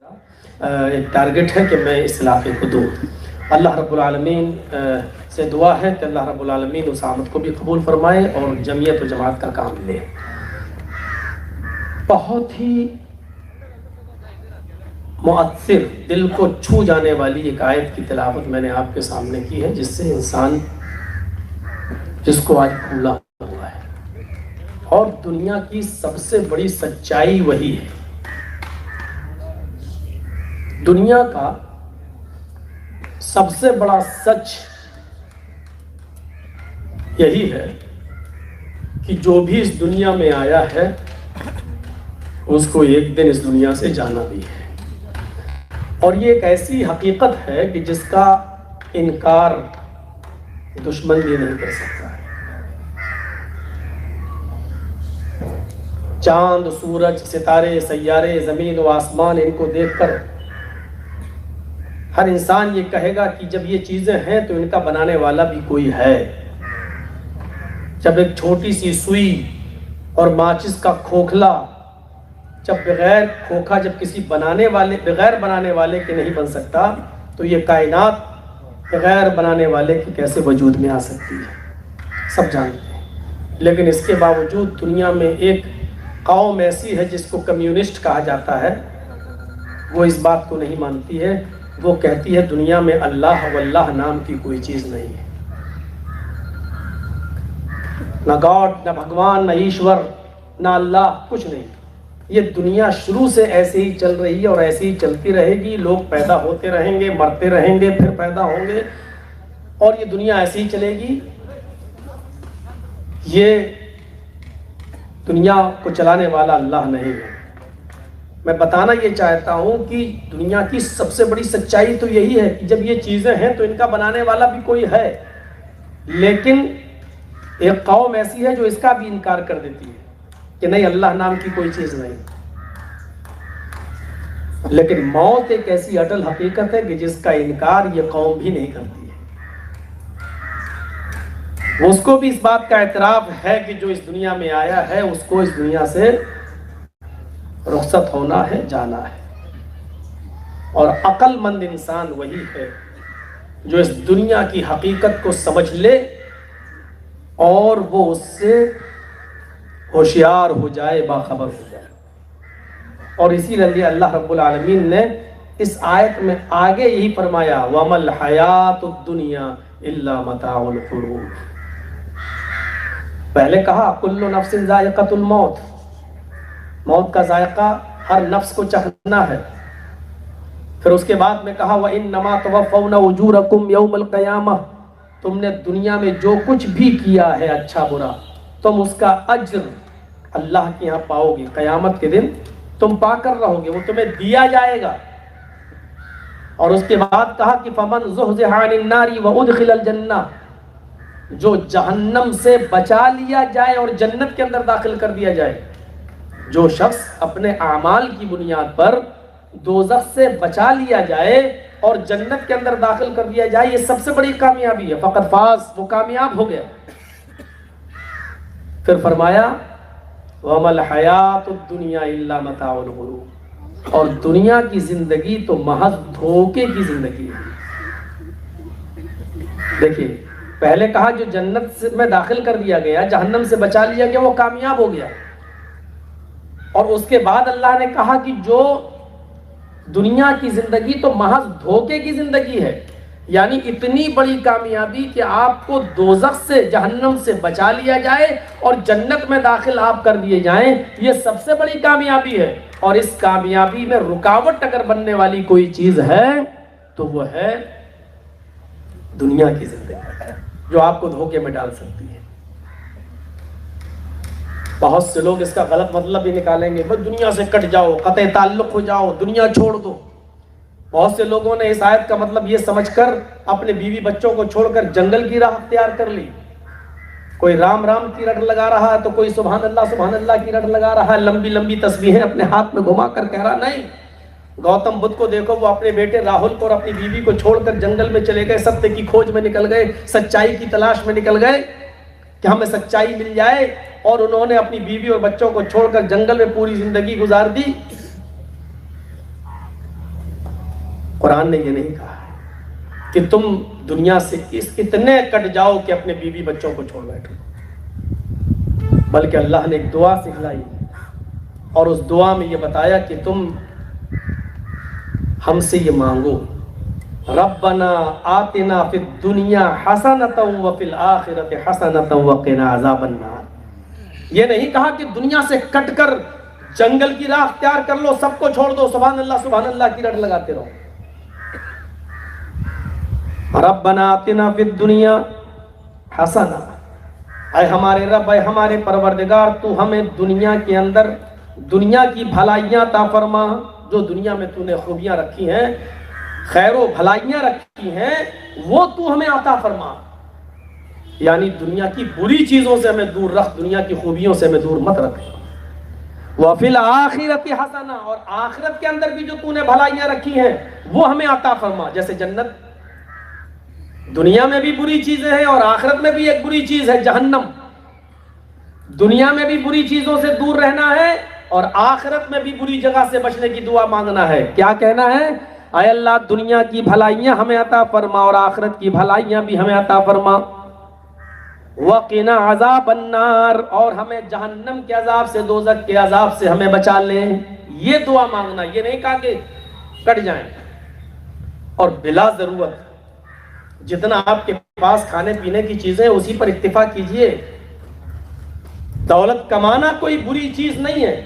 ایک ٹارگٹ ہے کہ میں اس علاقے کو دوں۔ اللہ رب العالمین سے دعا ہے کہ اللہ رب العالمین اس آمد کو بھی قبول فرمائے اور جمعیت و جماعت کا کام لے۔ بہت ہی مؤثر، دل کو چھو جانے والی ایک آیت کی تلاوت میں نے آپ کے سامنے کی ہے، جس سے انسان جس کو آج بھولا ہوا ہے، اور دنیا کی سب سے بڑی سچائی وہی ہے۔ دنیا کا سب سے بڑا سچ یہی ہے کہ جو بھی اس دنیا میں آیا ہے اس کو ایک دن اس دنیا سے جانا بھی ہے، اور یہ ایک ایسی حقیقت ہے کہ جس کا انکار دشمن بھی نہیں کر سکتا ہے۔ چاند، سورج، ستارے، سیارے، زمین و آسمان، ان کو دیکھ کر ہر انسان یہ کہے گا کہ جب یہ چیزیں ہیں تو ان کا بنانے والا بھی کوئی ہے۔ جب ایک چھوٹی سی سوئی اور ماچس کا کھوکھلا جب بغیر کھوکھا جب کسی بغیر بنانے والے کے نہیں بن سکتا، تو یہ کائنات بغیر بنانے والے کی کیسے وجود میں آ سکتی ہے، سب جانتے ہیں۔ لیکن اس کے باوجود دنیا میں ایک قوم ایسی ہے جس کو کمیونسٹ کہا جاتا ہے، وہ اس بات کو نہیں مانتی ہے۔ وہ کہتی ہے دنیا میں اللہ واللہ نام کی کوئی چیز نہیں ہے، نہ گاڈ، نہ بھگوان، نہ ایشور، نہ اللہ، کچھ نہیں۔ یہ دنیا شروع سے ایسے ہی چل رہی ہے اور ایسے ہی چلتی رہے گی۔ لوگ پیدا ہوتے رہیں گے، مرتے رہیں گے، پھر پیدا ہوں گے، اور یہ دنیا ایسے ہی چلے گی۔ یہ دنیا کو چلانے والا اللہ نہیں ہے۔ میں بتانا یہ چاہتا ہوں کہ دنیا کی سب سے بڑی سچائی تو یہی ہے کہ جب یہ چیزیں ہیں تو ان کا بنانے والا بھی کوئی ہے، لیکن ایک قوم ایسی ہے جو اس کا بھی انکار کر دیتی ہے کہ نہیں، اللہ نام کی کوئی چیز نہیں۔ لیکن موت ایک ایسی اٹل حقیقت ہے کہ جس کا انکار یہ قوم بھی نہیں کرتی ہے۔ اس کو بھی اس بات کا اعتراف ہے کہ جو اس دنیا میں آیا ہے اس کو اس دنیا سے رخصت ہونا ہے، جانا ہے۔ اور عقل مند انسان وہی ہے جو اس دنیا کی حقیقت کو سمجھ لے اور وہ اس سے ہوشیار ہو جائے، باخبر ہو جائے۔ اور اسی لیے اللہ رب العالمین نے اس آیت میں آگے یہی فرمایا، وَمَا الْحَيَاةُ الدُّنْيَا إِلَّا مَتَاعُ الْغُرُورِ۔ پہلے کہا کُلُّ نَفْسٍ ذَائِقَةُ الْمَوْتِ، موت کا ذائقہ ہر نفس کو چکھنا ہے۔ پھر اس کے بعد میں کہا وَإِنَّمَا تُوَفَّوْنَ أُجُورَكُمْ يَوْمَ الْقِيَامَةِ، تم نے دنیا میں جو کچھ بھی کیا ہے اچھا برا، تم اس کا اجر اللہ کے یہاں پاؤ گے۔ قیامت کے دن تم پا کر رہو گے، وہ تمہیں دیا جائے گا۔ اور اس کے بعد کہا کہ فَمَنْ زُحْزِحَ عَنِ النَّارِ وَأُدْخِلَ الْجَنَّةِ، جو جہنم سے بچا لیا جائے اور جنت کے اندر داخل کر دیا جائے۔ جو شخص اپنے اعمال کی بنیاد پر دوزخ سے بچا لیا جائے اور جنت کے اندر داخل کر دیا جائے، یہ سب سے بڑی کامیابی ہے۔ فقط فاز، وہ کامیاب ہو گیا۔ پھر فرمایا وَمَا الْحَيَاةُ الدُّنْيَا إِلَّا مَتَاعُ الْغُرُورِ، اور دنیا کی زندگی تو محض دھوکے کی زندگی ہے۔ دیکھیے پہلے کہا جو جنت میں داخل کر دیا گیا، جہنم سے بچا لیا گیا، وہ کامیاب ہو گیا۔ اور اس کے بعد اللہ نے کہا کہ جو دنیا کی زندگی تو محض دھوکے کی زندگی ہے، یعنی اتنی بڑی کامیابی کہ آپ کو دوزخ سے، جہنم سے بچا لیا جائے اور جنت میں داخل آپ کر دیے جائیں، یہ سب سے بڑی کامیابی ہے۔ اور اس کامیابی میں رکاوٹ اگر بننے والی کوئی چیز ہے تو وہ ہے دنیا کی زندگی، جو آپ کو دھوکے میں ڈال سکتی ہے۔ بہت سے لوگ اس کا غلط مطلب بھی نکالیں گے، بس دنیا سے کٹ جاؤ، قطع تعلق ہو جاؤ، دنیا چھوڑ دو۔ بہت سے لوگوں نے اس آیت کا مطلب یہ سمجھ کر اپنے بیوی بچوں کو چھوڑ کر جنگل کی راہ اختیار کر لی۔ کوئی رام رام کی رٹ لگا رہا ہے تو کوئی سبحان اللہ کی رٹ لگا رہا ہے، لمبی لمبی تسبیحیں اپنے ہاتھ میں گھما کر کہہ رہا۔ نہیں، گوتم بدھ کو دیکھو، وہ اپنے بیٹے راہل کو اور اپنی بیوی کو چھوڑ کر جنگل میں چلے گئے، ستیہ کی کھوج میں نکل گئے، سچائی کی تلاش میں نکل گئے کہ ہمیں سچائی مل جائے، اور انہوں نے اپنی بیوی اور بچوں کو چھوڑ کر جنگل میں پوری زندگی گزار دی۔ قرآن نے یہ نہیں کہا ہے کہ تم دنیا سے اتنے کٹ جاؤ کہ اپنے بیوی بچوں کو چھوڑ بیٹھو، بلکہ اللہ نے ایک دعا سکھلائی اور اس دعا میں یہ بتایا کہ تم ہم سے یہ مانگو، ربنا آتنا فی الدنیا حسنۃ وفی الآخرۃ حسنۃ وقنا عذاب النار۔ یہ نہیں کہا کہ دنیا سے کٹ کر جنگل کی راہ اختیار کر لو، سب کو چھوڑ دو، سبحان اللہ کی رٹ لگاتے رہو۔ ربنا آتنا فی الدنیا حسنہ، اے ہمارے رب، اے ہمارے پروردگار، تو ہمیں دنیا کے اندر دنیا کی بھلائیاں عطا فرما، جو دنیا میں تو نے خوبیاں رکھی ہیں، خیر و بھلائیاں رکھی ہیں، وہ تو ہمیں عطا فرما، یعنی دنیا کی بری چیزوں سے ہمیں دور رکھ، دنیا کی خوبیوں سے ہمیں دور مت رکھ۔ وَفِي الْآخِرَةِ حَسَنَةً، اور آخرت کے اندر بھی جو تو نے بھلائیاں رکھی ہیں وہ ہمیں عطا فرما، جیسے جنت۔ دنیا میں بھی بری چیزیں ہیں اور آخرت میں بھی ایک بری چیز ہے جہنم۔ دنیا میں بھی بری چیزوں سے دور رہنا ہے اور آخرت میں بھی بری جگہ سے بچنے کی دعا مانگنا ہے۔ کیا کہنا ہے؟ اے اللہ دنیا کی بھلائیاں ہمیں عطا فرما اور آخرت کی بھلائیاں بھی ہمیں عطا فرما، وقنا عذاب النار، اور ہمیں جہنم کے عذاب سے، دوزخ کے عذاب سے ہمیں بچا لیں۔ یہ دعا مانگنا، یہ نہیں کہا کہ کٹ جائیں۔ اور بلا ضرورت جتنا آپ کے پاس کھانے پینے کی چیزیں اسی پر اکتفا کیجئے۔ دولت کمانا کوئی بری چیز نہیں ہے،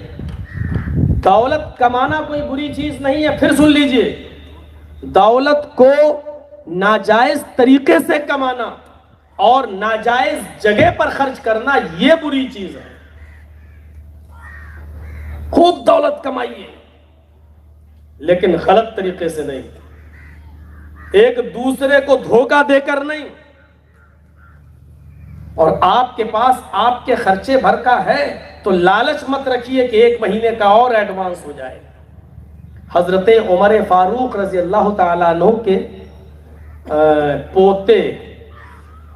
دولت کمانا کوئی بری چیز نہیں ہے۔ پھر سن لیجئے، دولت کو ناجائز طریقے سے کمانا اور ناجائز جگہ پر خرچ کرنا یہ بری چیز ہے۔ خوب دولت کمائیے لیکن غلط طریقے سے نہیں، ایک دوسرے کو دھوکہ دے کر نہیں، اور آپ کے پاس آپ کے خرچے بھر کا ہے تو لالچ مت رکھیے کہ ایک مہینے کا اور ایڈوانس ہو جائے۔ حضرت عمر فاروق رضی اللہ تعالیٰ عنہ کے پوتے،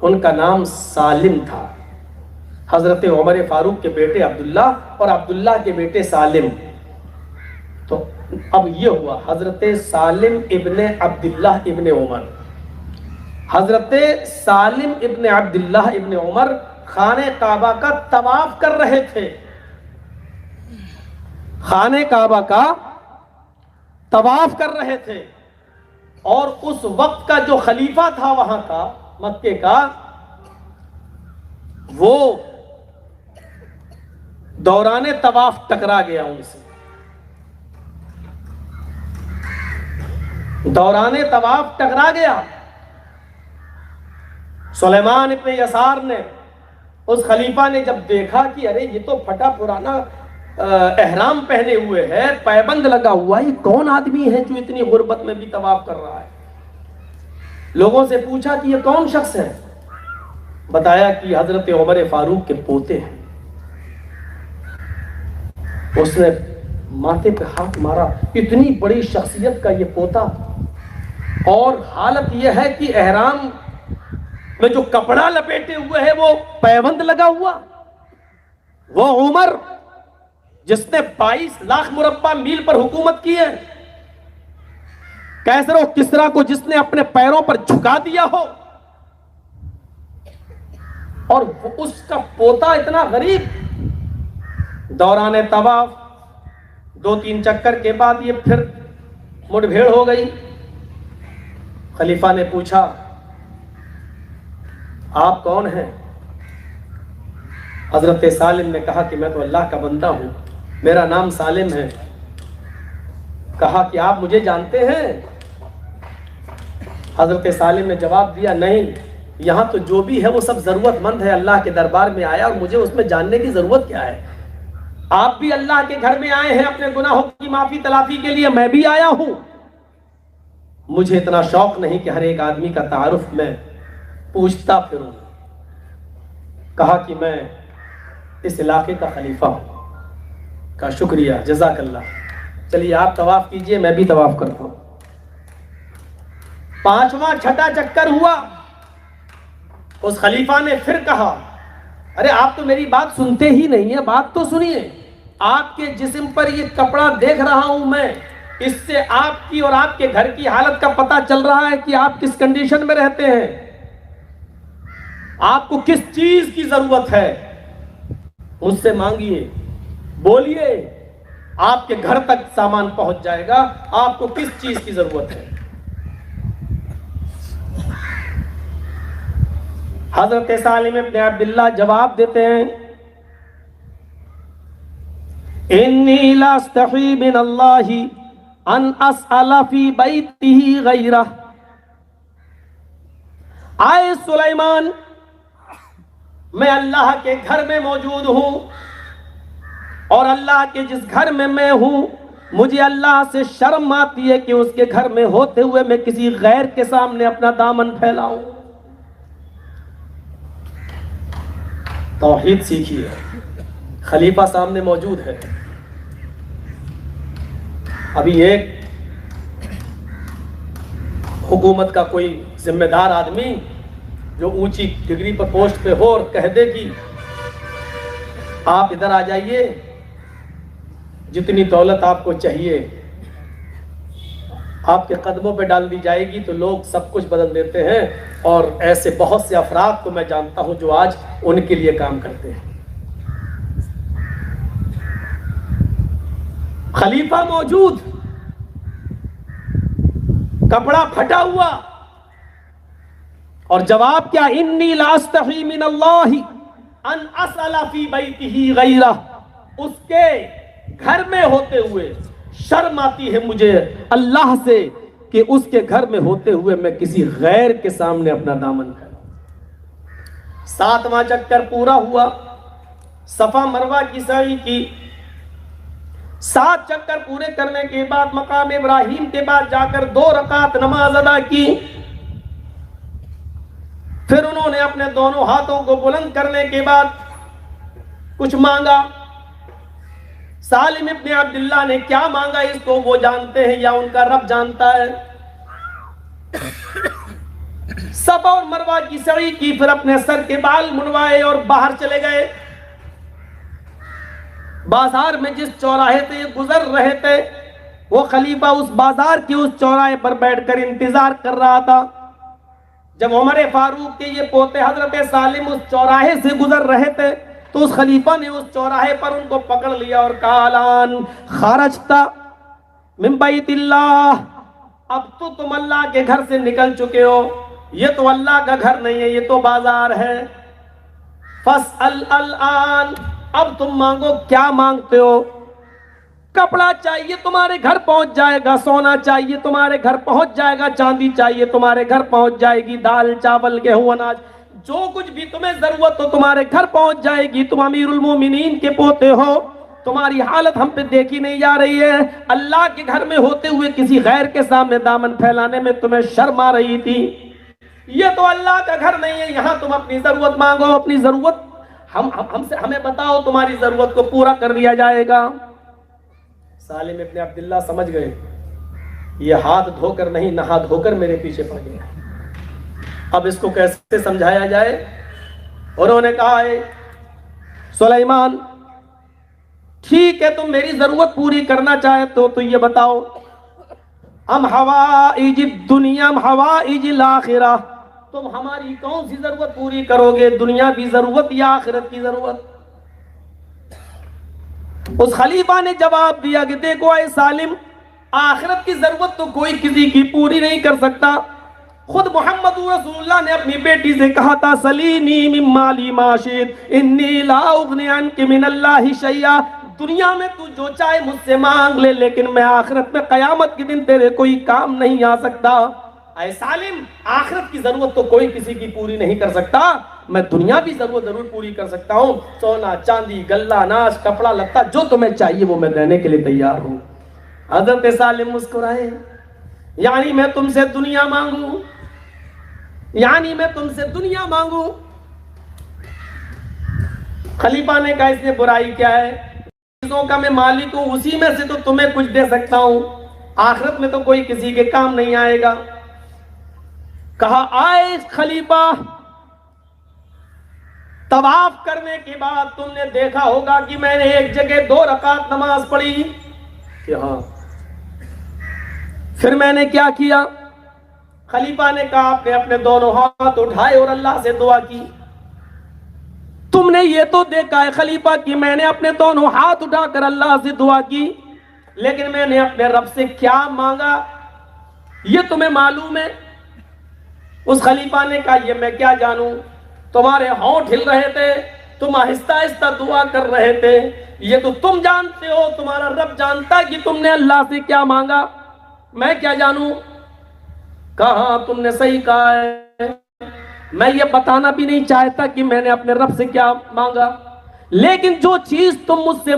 ان کا نام سالم تھا۔ حضرت عمر فاروق کے بیٹے عبداللہ اور عبداللہ کے بیٹے سالم۔ تو اب یہ ہوا حضرت سالم ابن عبداللہ ابن عمر، حضرت سالم ابن عبداللہ ابن عمر خانہ کعبہ کا طواف کر رہے تھے، خانہ کعبہ کا طواف کر رہے تھے، اور اس وقت کا جو خلیفہ تھا وہاں کا، مکے کا، وہ دوران طواف ٹکرا گیا ان سے۔ دوران طواف ٹکرا گیا۔ سلیمان ابن یسار نے، اس خلیفہ نے جب دیکھا کہ ارے یہ تو پھٹا پرانا احرام پہنے ہوئے ہے، پیبند لگا ہوا ہے، یہ کون آدمی ہے جو اتنی غربت میں بھی طواف کر رہا ہے؟ لوگوں سے پوچھا کہ یہ کون شخص ہے؟ بتایا کہ حضرت عمر فاروق کے پوتے ہیں۔ اس نے ماتھے پہ ہاتھ مارا، اتنی بڑی شخصیت کا یہ پوتا، اور حالت یہ ہے کہ احرام میں جو کپڑا لپیٹے ہوئے ہے وہ پیبند لگا ہوا، وہ عمر جس نے 22 لاکھ مربع میل پر حکومت کی ہے، کیسر و کسرا کو جس نے اپنے پیروں پر جھکا دیا ہو، اور اس کا پوتا اتنا غریب۔ دوران طواف 2-3 چکر کے بعد یہ پھر مٹ بھیڑ ہو گئی۔ خلیفہ نے پوچھا آپ کون ہیں؟ حضرت سالم نے کہا کہ میں تو اللہ کا بندہ ہوں، میرا نام سالم ہے۔ کہا کہ آپ مجھے جانتے ہیں؟ حضرت سالم نے جواب دیا نہیں، یہاں تو جو بھی ہے وہ سب ضرورت مند ہے، اللہ کے دربار میں آیا اور مجھے اس میں جاننے کی ضرورت کیا ہے؟ آپ بھی اللہ کے گھر میں آئے ہیں اپنے گناہوں کی معافی تلافی کے لیے، میں بھی آیا ہوں۔ مجھے اتنا شوق نہیں کہ ہر ایک آدمی کا تعارف میں پوچھتا پھروں۔ کہا کہ میں اس علاقے کا خلیفہ ہوں۔ کہا شکریہ، جزاک اللہ، چلیے آپ طواف کیجئے، میں بھی طواف کرتا ہوں۔ 5واں چھٹا چکر ہوا، اس خلیفہ نے پھر کہا ارے آپ تو میری بات سنتے ہی نہیں ہیں، بات تو سنیے، آپ کے جسم پر یہ کپڑا دیکھ رہا ہوں میں، اس سے آپ کی اور آپ کے گھر کی حالت کا پتہ چل رہا ہے کہ آپ کس کنڈیشن میں رہتے ہیں، آپ کو کس چیز کی ضرورت ہے۔ مجھ سے مانگیے، بولیے، آپ کے گھر تک سامان پہنچ جائے گا۔ آپ کو کس چیز کی ضرورت ہے؟ حضرت سالم ابن عبداللہ جواب دیتے ہیں، انی لا استحی من اللہ ان اسأل فی بیتہ غیرہ۔ آئے سلیمان، میں اللہ کے گھر میں موجود ہوں، اور اللہ کے جس گھر میں میں ہوں، مجھے اللہ سے شرم آتی ہے کہ اس کے گھر میں ہوتے ہوئے میں کسی غیر کے سامنے اپنا دامن پھیلاؤں۔ توحید سیکھیے، خلیفہ سامنے موجود ہے۔ ابھی ایک حکومت کا کوئی ذمہ دار آدمی جو اونچی ڈگری پر پوسٹ پہ ہو اور کہہ دے کہ آپ ادھر آ جائیے، جتنی دولت آپ کو چاہیے آپ کے قدموں پہ ڈال دی جائے گی، تو لوگ سب کچھ بدل دیتے ہیں۔ اور ایسے بہت سے افراد کو میں جانتا ہوں جو آج ان کے لیے کام کرتے ہیں۔ خلیفہ موجود، کپڑا پھٹا ہوا، اور جواب کیا؟ انی لا استحی من اللہ ان اسأل فی بیتہ غیرہ۔ اس کے گھر میں ہوتے ہوئے شرم آتی ہے مجھے اللہ سے کہ اس کے گھر میں ہوتے ہوئے میں کسی غیر کے سامنے اپنا دامن پھیلاؤں۔ 7واں چکر پورا ہوا، صفا مروہ کی سعی کی۔ 7 چکر پورے کرنے کے بعد مقام ابراہیم کے بعد جا کر 2 رکعت نماز ادا کی۔ پھر انہوں نے اپنے دونوں ہاتھوں کو بلند کرنے کے بعد کچھ مانگا۔ سالم ابن عبداللہ نے کیا مانگا اس کو وہ جانتے ہیں یا ان کا رب جانتا ہے۔ صفا اور مروہ کی سعی کی، پھر اپنے سر کے بال منوائے اور باہر چلے گئے۔ بازار میں جس چوراہے سے گزر رہے تھے، وہ خلیفہ اس بازار کے اس چوراہے پر بیٹھ کر انتظار کر رہا تھا۔ جب عمر فاروق کے یہ پوتے حضرت سالم اس چوراہے سے گزر رہے تھے، تو اس خلیفہ نے اس چوراہے پر ان کو پکڑ لیا اور کہا الان خرجت من بیت اللہ، اب تو تم اللہ کے گھر سے نکل چکے ہو، یہ تو اللہ کا گھر نہیں ہے، یہ تو بازار ہے۔ فاسأل الان، اب تم مانگو، کیا مانگتے ہو؟ کپڑا چاہیے تمہارے گھر پہنچ جائے گا، سونا چاہیے تمہارے گھر پہنچ جائے گا، چاندی چاہیے تمہارے گھر پہنچ جائے گی، دال چاول گیہوں اناج جو کچھ بھی تمہیں ضرورت ہو تمہارے گھر پہنچ جائے گی۔ تم امیر المومنین کے پوتے ہو، تمہاری حالت ہم پہ دیکھی نہیں جا رہی ہے۔ اللہ کے گھر میں ہوتے ہوئے کسی غیر کے سامنے دامن پھیلانے میں تمہیں شرم آ رہی تھی۔ یہ تو اللہ کا گھر نہیں ہے، یہاں تم اپنی ضرورت مانگو، اپنی ضرورت ہمیں بتاؤ، تمہاری ضرورت کو پورا کر دیا جائے گا۔ سالم ابن عبداللہ سمجھ گئے یہ ہاتھ دھو کر نہیں، نہا دھو کر میرے پیچھے پڑ گیا، اب اس کو کیسے سمجھایا جائے؟ انہوں نے کہا ہے سلیمان ٹھیک ہے، تم میری ضرورت پوری کرنا چاہتے ہو تو یہ بتاؤ، ہم حوائج الدنیا ہم حوائج الاخرہ، تم ہماری کون سی ضرورت پوری کرو گے، دنیا کی ضرورت یا آخرت کی ضرورت؟ اس خلیفہ نے جواب دیا کہ دیکھو اے سالم، آخرت کی ضرورت تو کوئی کسی کی پوری نہیں کر سکتا۔ خود محمد رسول اللہ نے اپنی بیٹی سے کہا تھا سلینی من مالی ما شئت انی لا اغنی عنک من اللہ شیئا، دنیا میں تو جو چاہے مجھ سے مانگ لے، لیکن میں آخرت میں قیامت کے دن تیرے کوئی کام نہیں آ سکتا۔ اے سالم، آخرت کی ضرورت تو کوئی کسی کی پوری نہیں کر سکتا، میں دنیا کی ضرورت ضرور پوری کر سکتا ہوں، سونا چاندی غلہ اناج کپڑا لتا جو تمہیں چاہیے وہ میں دینے کے لیے تیار ہوں۔ حضرت سالم مسکرائے، یعنی میں تم سے دنیا مانگوں، یعنی میں تم سے دنیا مانگوں؟ خلیفہ نے کہا اس میں برائی کیا ہے، چیزوں کا میں مالک ہوں، اسی میں سے تو تمہیں کچھ دے سکتا ہوں، آخرت میں تو کوئی کسی کے کام نہیں آئے گا۔ کہا آئے خلیفہ، طواف کرنے کے بعد تم نے دیکھا ہوگا کہ میں نے ایک جگہ 2 رکعت نماز پڑھی کہ ہاں پھر میں نے کیا کیا؟ خلیفہ نے کہا آپ نے اپنے دونوں ہاتھ اٹھائے اور اللہ سے دعا کی. تم نے یہ تو دیکھا ہے خلیفہ کہ میں نے اپنے دونوں ہاتھ اٹھا کر اللہ سے دعا کی، لیکن میں نے اپنے رب سے کیا مانگا یہ تمہیں معلوم ہے؟ اس خلیفہ نے کہا یہ میں کیا جانوں، تمہارے ہونٹ ہل رہے تھے، تم آہستہ آہستہ دعا کر رہے تھے، یہ تو تم جانتے ہو، تمہارا رب جانتا کہ تم نے اللہ سے کیا مانگا، میں کیا جانوں؟ کہا تم نے صحیح کہا ہے، میں یہ بتانا بھی نہیں چاہتا کہ میں نے اپنے رب سے کیا مانگا، لیکن جو چیز تم مجھ سے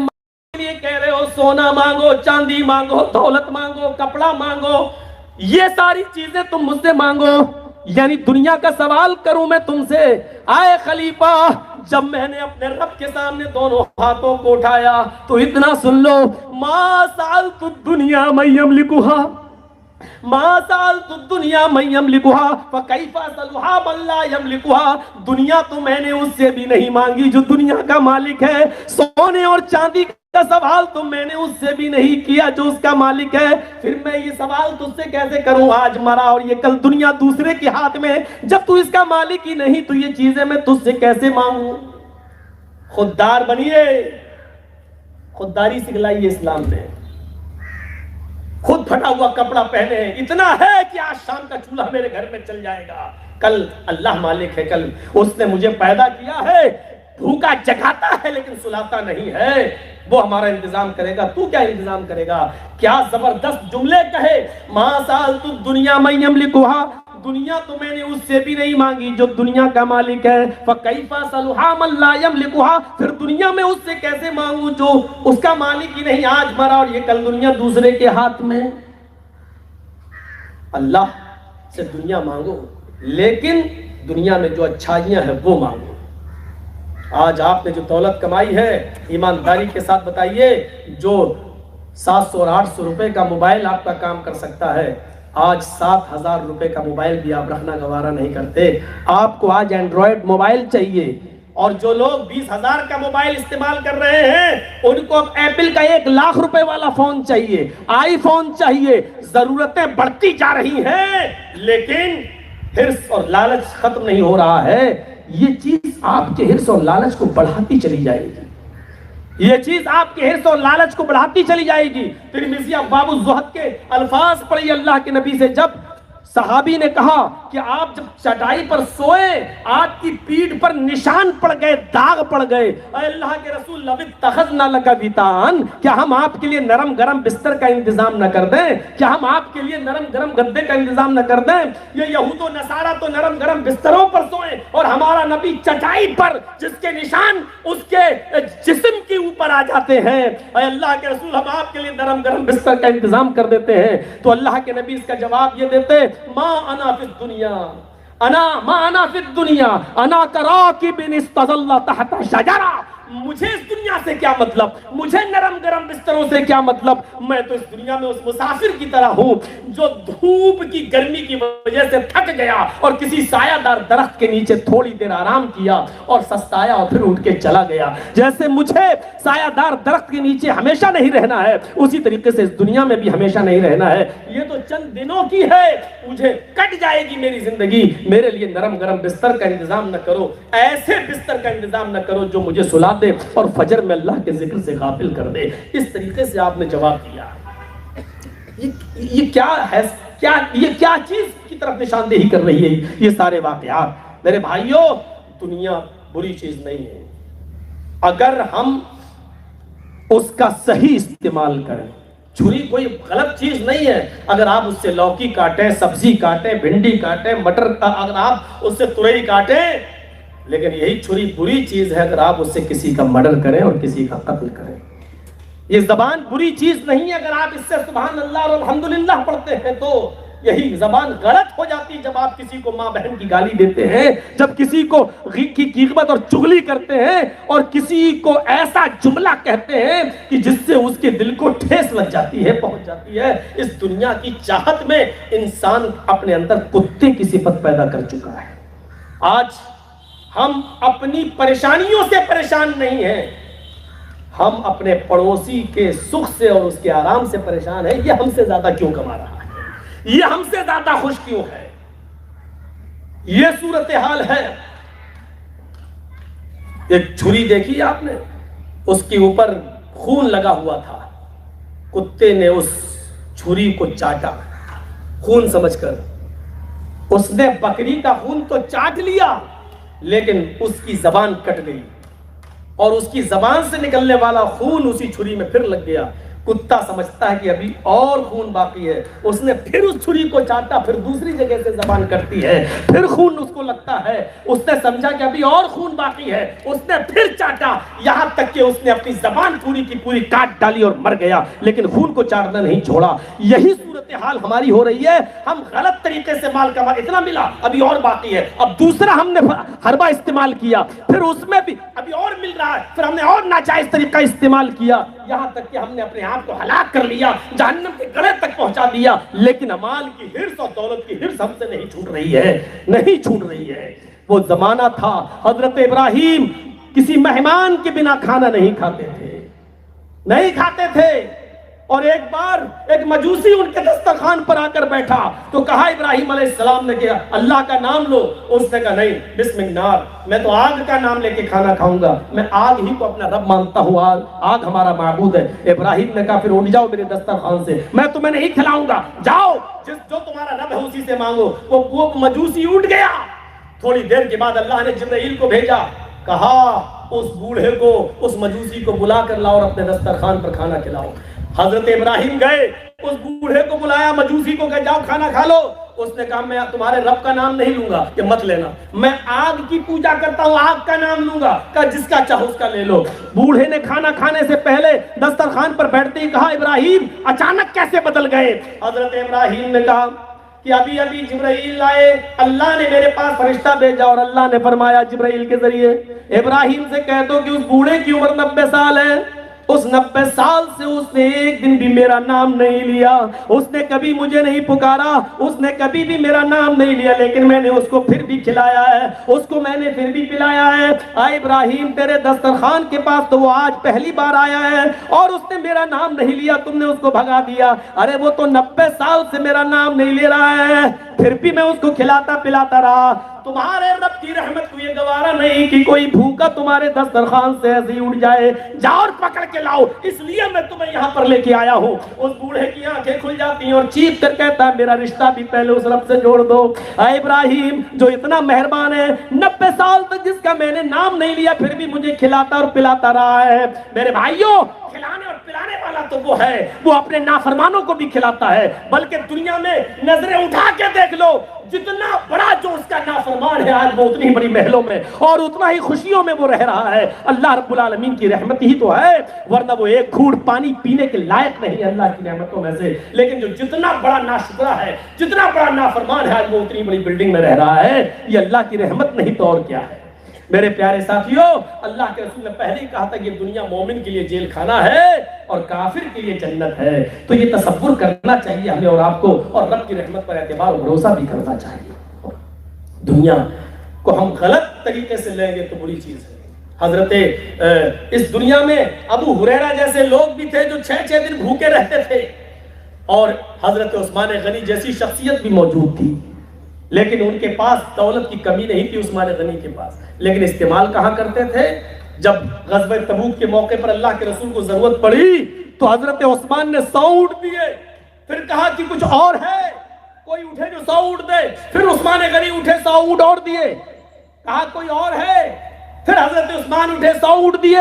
لیے کہہ رہے ہو، سونا مانگو، چاندی مانگو، دولت مانگو، کپڑا مانگو، یہ ساری چیزیں تم مجھ سے مانگو، یعنی دنیا کا سوال کروں میں تم سے؟ آئے خلیفہ، جب میں نے اپنے رب کے سامنے دونوں ہاتھوں کو اٹھایا تو اتنا سن لو، ما سألت الدنیا من یملکها، ما سألت الدنیا من یملکها فکیف اسألها من لا یملکها، دنیا تو میں نے اس سے بھی نہیں مانگی جو دنیا کا مالک ہے، سونے اور چاندی کا سوال تو میں نے اس سے بھی نہیں کیا جو اس کا مالک ہے، پھر میں یہ سوال تجھ سے کیسے کروں؟ آج مرا اور یہ کل دنیا دوسرے کے ہاتھ میں، جب تو اس کا مالک ہی نہیں تو یہ چیزیں میں تجھ سے کیسے مانگوں؟ خوددار بنیے، خودداری سکھلائیے اسلام نے. خود پھٹا ہوا کپڑا پہنے، اتنا ہے کہ آج شام کا چولہا میرے گھر میں چل جائے گا، کل اللہ مالک ہے، کل اس نے مجھے پیدا کیا ہے، بھوکا جگاتا ہے لیکن سلاتا نہیں ہے، وہ ہمارا انتظام کرے گا، تو کیا انتظام کرے گا؟ کیا زبردست جملے کہے، ما سألت الدنیا من یملکها، دنیا تو میں نے اس سے بھی نہیں مانگی جو دنیا کا مالک ہے، فکیف اسألها من لا یملکها، پھر دنیا میں اس سے کیسے مانگوں جو اس کا مالک ہی نہیں، آج مرا اور یہ کل دنیا دوسرے کے ہاتھ میں. اللہ سے دنیا مانگو، لیکن دنیا میں جو اچھائیاں ہیں وہ مانگو. آج آپ نے جو دولت کمائی ہے، ایمانداری کے ساتھ بتائیے، جو 700 اور 800 روپے کا موبائل آپ کا کام کر سکتا ہے، آج 7000 روپے کا موبائل بھی آپ رکھنا گوارا نہیں کرتے. آپ کو آج اینڈرائڈ موبائل چاہیے، اور جو لوگ 20,000 کا موبائل استعمال کر رہے ہیں ان کو اب ایپل کا 1 لاکھ روپے والا فون چاہیے، آئی فون چاہیے. ضرورتیں بڑھتی جا رہی ہیں لیکن حرص اور لالچ ختم نہیں ہو رہا ہے. یہ چیز آپ کے حرص اور لالچ کو بڑھاتی چلی جائے گی، یہ چیز آپ کے حرص اور لالچ کو بڑھاتی چلی جائے گی. ترمذی ابواب الزہد کے الفاظ پڑھیے اللہ کے نبی سے، جب صحابی نے کہا کہ آپ جب چٹائی پر سوئے آپ کی پیٹھ پر نشان پڑ گئے، داغ پڑ گئے، اے اللہ کے رسول لو اتخذنا لک وطان، کیا ہم آپ کے لیے نرم گرم بستر کا انتظام نہ کر دیں؟ کیا ہم آپ کے لیے نرم گرم گدے کا انتظام نہ کر دیں؟ یہ یہود و نصارہ تو نرم گرم بستروں پر سوئیں اور ہمارا نبی چٹائی پر جس کے نشان اس کے جسم کے اوپر آ جاتے ہیں. اے اللہ کے رسول ہم آپ کے لیے نرم گرم بستر کا انتظام کر دیتے ہیں. تو اللہ کے نبی اس کا جواب یہ دیتے، ما انا فی الدنیا، ما انا فی الدنیا انا کراکب استظل تحت شجرہ، مجھے اس دنیا سے کیا مطلب، مجھے نرم گرم بستروں سے کیا مطلب، میں تو اس دنیا میں اس مسافر کی طرح ہوں جو دھوپ کی گرمی کی وجہ سے تھک گیا اور کسی سایہ دار درخت کے نیچے تھوڑی دیر آرام کیا اور سستایا اور پھر اٹھ کے چلا گیا. جیسے مجھے سایہ دار درخت کے نیچے ہمیشہ نہیں رہنا ہے، اسی طریقے سے اس دنیا میں بھی ہمیشہ نہیں رہنا ہے. یہ تو چند دنوں کی ہے، مجھے کٹ جائے گی میری زندگی. میرے لیے نرم گرم بستر کا انتظام نہ کرو، ایسے بستر کا انتظام نہ کرو جو مجھے سلا دے اور فجر میں اللہ کے ذکر سے غافل کر دے. اس طریقے سے آپ نے جواب دیا. یہ کیا ہے، یہ کیا چیز کی طرف نشاندہی کر رہی ہے یہ سارے واقعات؟ میرے بھائیوں، دنیا بری چیز نہیں ہے اگر ہم اس کا صحیح استعمال کریں. چھری کوئی غلط چیز نہیں ہے، اگر آپ اس سے لوکی کاٹیں، سبزی کاٹیں، بھنڈی کاٹیں، مٹر، اگر آپ اس سے ترئی کاٹیں، لیکن یہی چھری بری چیز ہے اگر آپ اس سے کسی کا مرڈر کریں اور کسی کا قتل کریں. یہ زبان بری چیز نہیں ہے اگر آپ اس سے سبحان اللہ اور الحمدللہ پڑھتے ہیں تو یہی زبان غلط ہو جاتی ہے جب آپ کسی کو ماں بہن کی گالی دیتے ہیں، جب کسی کو کی غیبت اور چغلی کرتے ہیں اور کسی کو ایسا جملہ کہتے ہیں کہ جس سے اس کے دل کو ٹھیس لگ جاتی ہے، پہنچ جاتی ہے. اس دنیا کی چاہت میں انسان اپنے اندر کتے کی صفت پیدا کر چکا ہے. آج ہم اپنی پریشانیوں سے پریشان نہیں ہیں، ہم اپنے پڑوسی کے سکھ سے اور اس کے آرام سے پریشان ہیں. یہ ہم سے زیادہ کیوں کما رہا ہے؟ یہ ہم سے زیادہ خوش کیوں ہے؟ یہ صورتحال ہے۔ ایک چھری دیکھی آپ نے، اس کے اوپر خون لگا ہوا تھا، کتے نے اس چھری کو چاٹا خون سمجھ کر۔ اس نے بکری کا خون تو چاٹ لیا، لیکن اس کی زبان کٹ گئی اور اس کی زبان سے نکلنے والا خون اسی چھری میں پھر لگ گیا۔ کتا سمجھتا ہے کہ ابھی اور خون باقی ہے، اس نے پھر اس چھری کو چاٹا، پھر دوسری جگہ سے زبان کٹتی ہے، پھر خون اس کو لگتا ہے، اس نے سمجھا کہ ابھی اور خون باقی ہے، اس نے پھر چاٹا، یہاں تک کہ اس نے اپنی زبان پوری کی پوری کاٹ ڈالی اور مر گیا، لیکن خون کو چاٹنا نہیں چھوڑا۔ یہی صورتحال ہماری ہو رہی ہے۔ ہم غلط طریقے سے مال کما، اتنا ملا ابھی اور باقی ہے، اب دوسرا ہم نے حربہ استعمال کیا، پھر اس میں بھی ابھی اور مل رہا ہے، پھر ہم نے اور ناجائز طریقہ استعمال کیا، یہاں تک کہ ہم نے اپنے آپ کو ہلاک کر لیا، جہنم کے گڑھے تک پہنچا دیا۔ لیکن امال کی حرص اور دولت کی حرص ہم سے نہیں چھوٹ رہی ہے، نہیں چھوٹ رہی ہے۔ وہ زمانہ تھا حضرت ابراہیم کسی مہمان کے بنا کھانا نہیں کھاتے تھے، نہیں کھاتے تھے۔ اور ایک بار ایک مجوسی ان کے دسترخوان پر آ کر بیٹھا تو کہا ابراہیم علیہ السلام نے کہ اللہ کا نام لو، اس نے کہا نہیں، بسم النار، میں تو آگ کا نام لے کے کھانا کھاؤں گا، میں آگ ہی کو اپنا رب مانتا ہوں، آگ ہمارا معبود ہے۔ ابراہیم نے کہا پھر اٹھ جاؤ میرے دسترخوان سے، میں تمہیں نہیں کھلاؤں گا، جاؤ جو تمہارا رب ہے اسی سے مانگو۔ وہ مجوسی اٹھ گیا۔ تھوڑی دیر کے بعد اللہ نے جبرائیل کو بھیجا، کہا اس بوڑھے کو، اس مجوسی کو بلا کر لاؤ اور اپنے دسترخوان پر کھانا کھلاؤ۔ حضرت ابراہیم گئے، اس بوڑھے کو بلایا، مجوسی کو کہ جاؤ کھانا کھا لو۔ اس نے کہا میں تمہارے رب کا نام نہیں لوں گا، کہ مت لینا، میں آگ کی پوجا کرتا ہوں، آگ کا نام لوں گا، کہ جس کا چاہو اس کا لے لو۔ بوڑھے نے کھانا کھانے سے پہلے دسترخوان پر بیٹھتے ہی کہا ابراہیم اچانک کیسے بدل گئے؟ حضرت ابراہیم نے کہا کہ ابھی ابھی جبرائیل آئے، اللہ نے میرے پاس فرشتہ بھیجا اور اللہ نے فرمایا جبرائیل کے ذریعے ابراہیم سے کہہ دو کہ اس بوڑھے کی عمر 90 سال ہے، اس 90 سال سے اس نے ایک دن بھی میرا نام نہیں لیا، اس نے کبھی مجھے نہیں پکارا، اس نے کبھی بھی میرا نام نہیں لیا، لیکن میں نے اس کو پھر بھی کھلایا ہے، اس کو میں نے پھر بھی پلایا ہے۔ اے ابراہیم تیرے دسترخوان کے پاس تو وہ آج پہلی بار آیا ہے اور اس نے میرا نام نہیں لیا، تم نے اس کو بھگا دیا۔ ارے وہ تو 90 سال سے میرا نام نہیں لے رہا ہے، پھر بھی میں اس کو کھلاتا پلاتا رہا۔ تمہارے رب کی رحمت کو یہ گوارا نہیں کہ کوئی بھوکا تمہارے دسترخوان سے ایسے ہی اٹھ جائے، جاؤ اور پکڑ کے لاؤ، اس لیے میں تمہیں یہاں پر لے کے آیا ہوں۔ اس بوڑھے کی آنکھیں کھل جاتی ہیں اور چیخ کر کہتا ہے میرا رشتہ بھی پہلے اس رب سے جوڑ دو۔ اے ابراہیم جو اتنا مہربان ہے، 90 سال تک جس کا میں نے نام نہیں لیا پھر بھی مجھے کھلاتا اور پلاتا رہا ہے۔ میرے بھائیوں، کھلانے اور پلانے والا تو وہ ہے، وہ اپنے نافرمانوں کو بھی کھلاتا ہے، بلکہ دنیا میں نظریں اٹھا کے دیکھ لو، جتنا بڑا جو اس کا نافرمان ہے آج وہ اتنی بڑی محلوں میں اور اتنا ہی خوشیوں میں وہ رہ رہا ہے۔ اللہ رب العالمین کی رحمت ہی تو ہے، ورنہ وہ ایک گھونٹ پانی پینے کے لائق نہیں ہے اللہ کی نعمتوں میں سے۔ لیکن جو جتنا بڑا ناشکرا ہے، جتنا بڑا نافرمان ہے آج وہ اتنی بڑی بلڈنگ میں رہ رہا ہے۔ یہ اللہ کی رحمت نہیں تو اور کیا ہے؟ میرے پیارے ساتھیوں، اللہ کے رسول نے پہلے ہی کہا تھا کہ یہ دنیا مومن کے لیے جیل خانہ ہے اور کافر کے لیے جنت ہے۔ تو یہ تصور کرنا چاہیے ہمیں اور آپ کو، اور رب کی رحمت پر اعتبار و بھروسہ بھی کرنا چاہیے۔ دنیا کو ہم غلط طریقے سے لیں گے تو بری چیز ہے۔ حضرت اس دنیا میں ابو ہریرہ جیسے لوگ بھی تھے جو 6 دن بھوکے رہتے تھے، اور حضرت عثمان غنی جیسی شخصیت بھی موجود تھی، لیکن ان کے پاس دولت کی کمی نہیں تھی عثمان غنی کے پاس، لیکن استعمال کہاں کرتے تھے؟ جب غزوہ تبوک کے موقع پر اللہ کے رسول کو ضرورت پڑی تو حضرت عثمان نے 100 اونٹ دیے، پھر کہا کہ کچھ اور ہے، کوئی اٹھے جو 100 اونٹ دے، پھر عثمان غنی اٹھے 100 اونٹ اور دیے، کہا کوئی اور ہے، پھر حضرت عثمان اٹھے 100 اونٹ دیے۔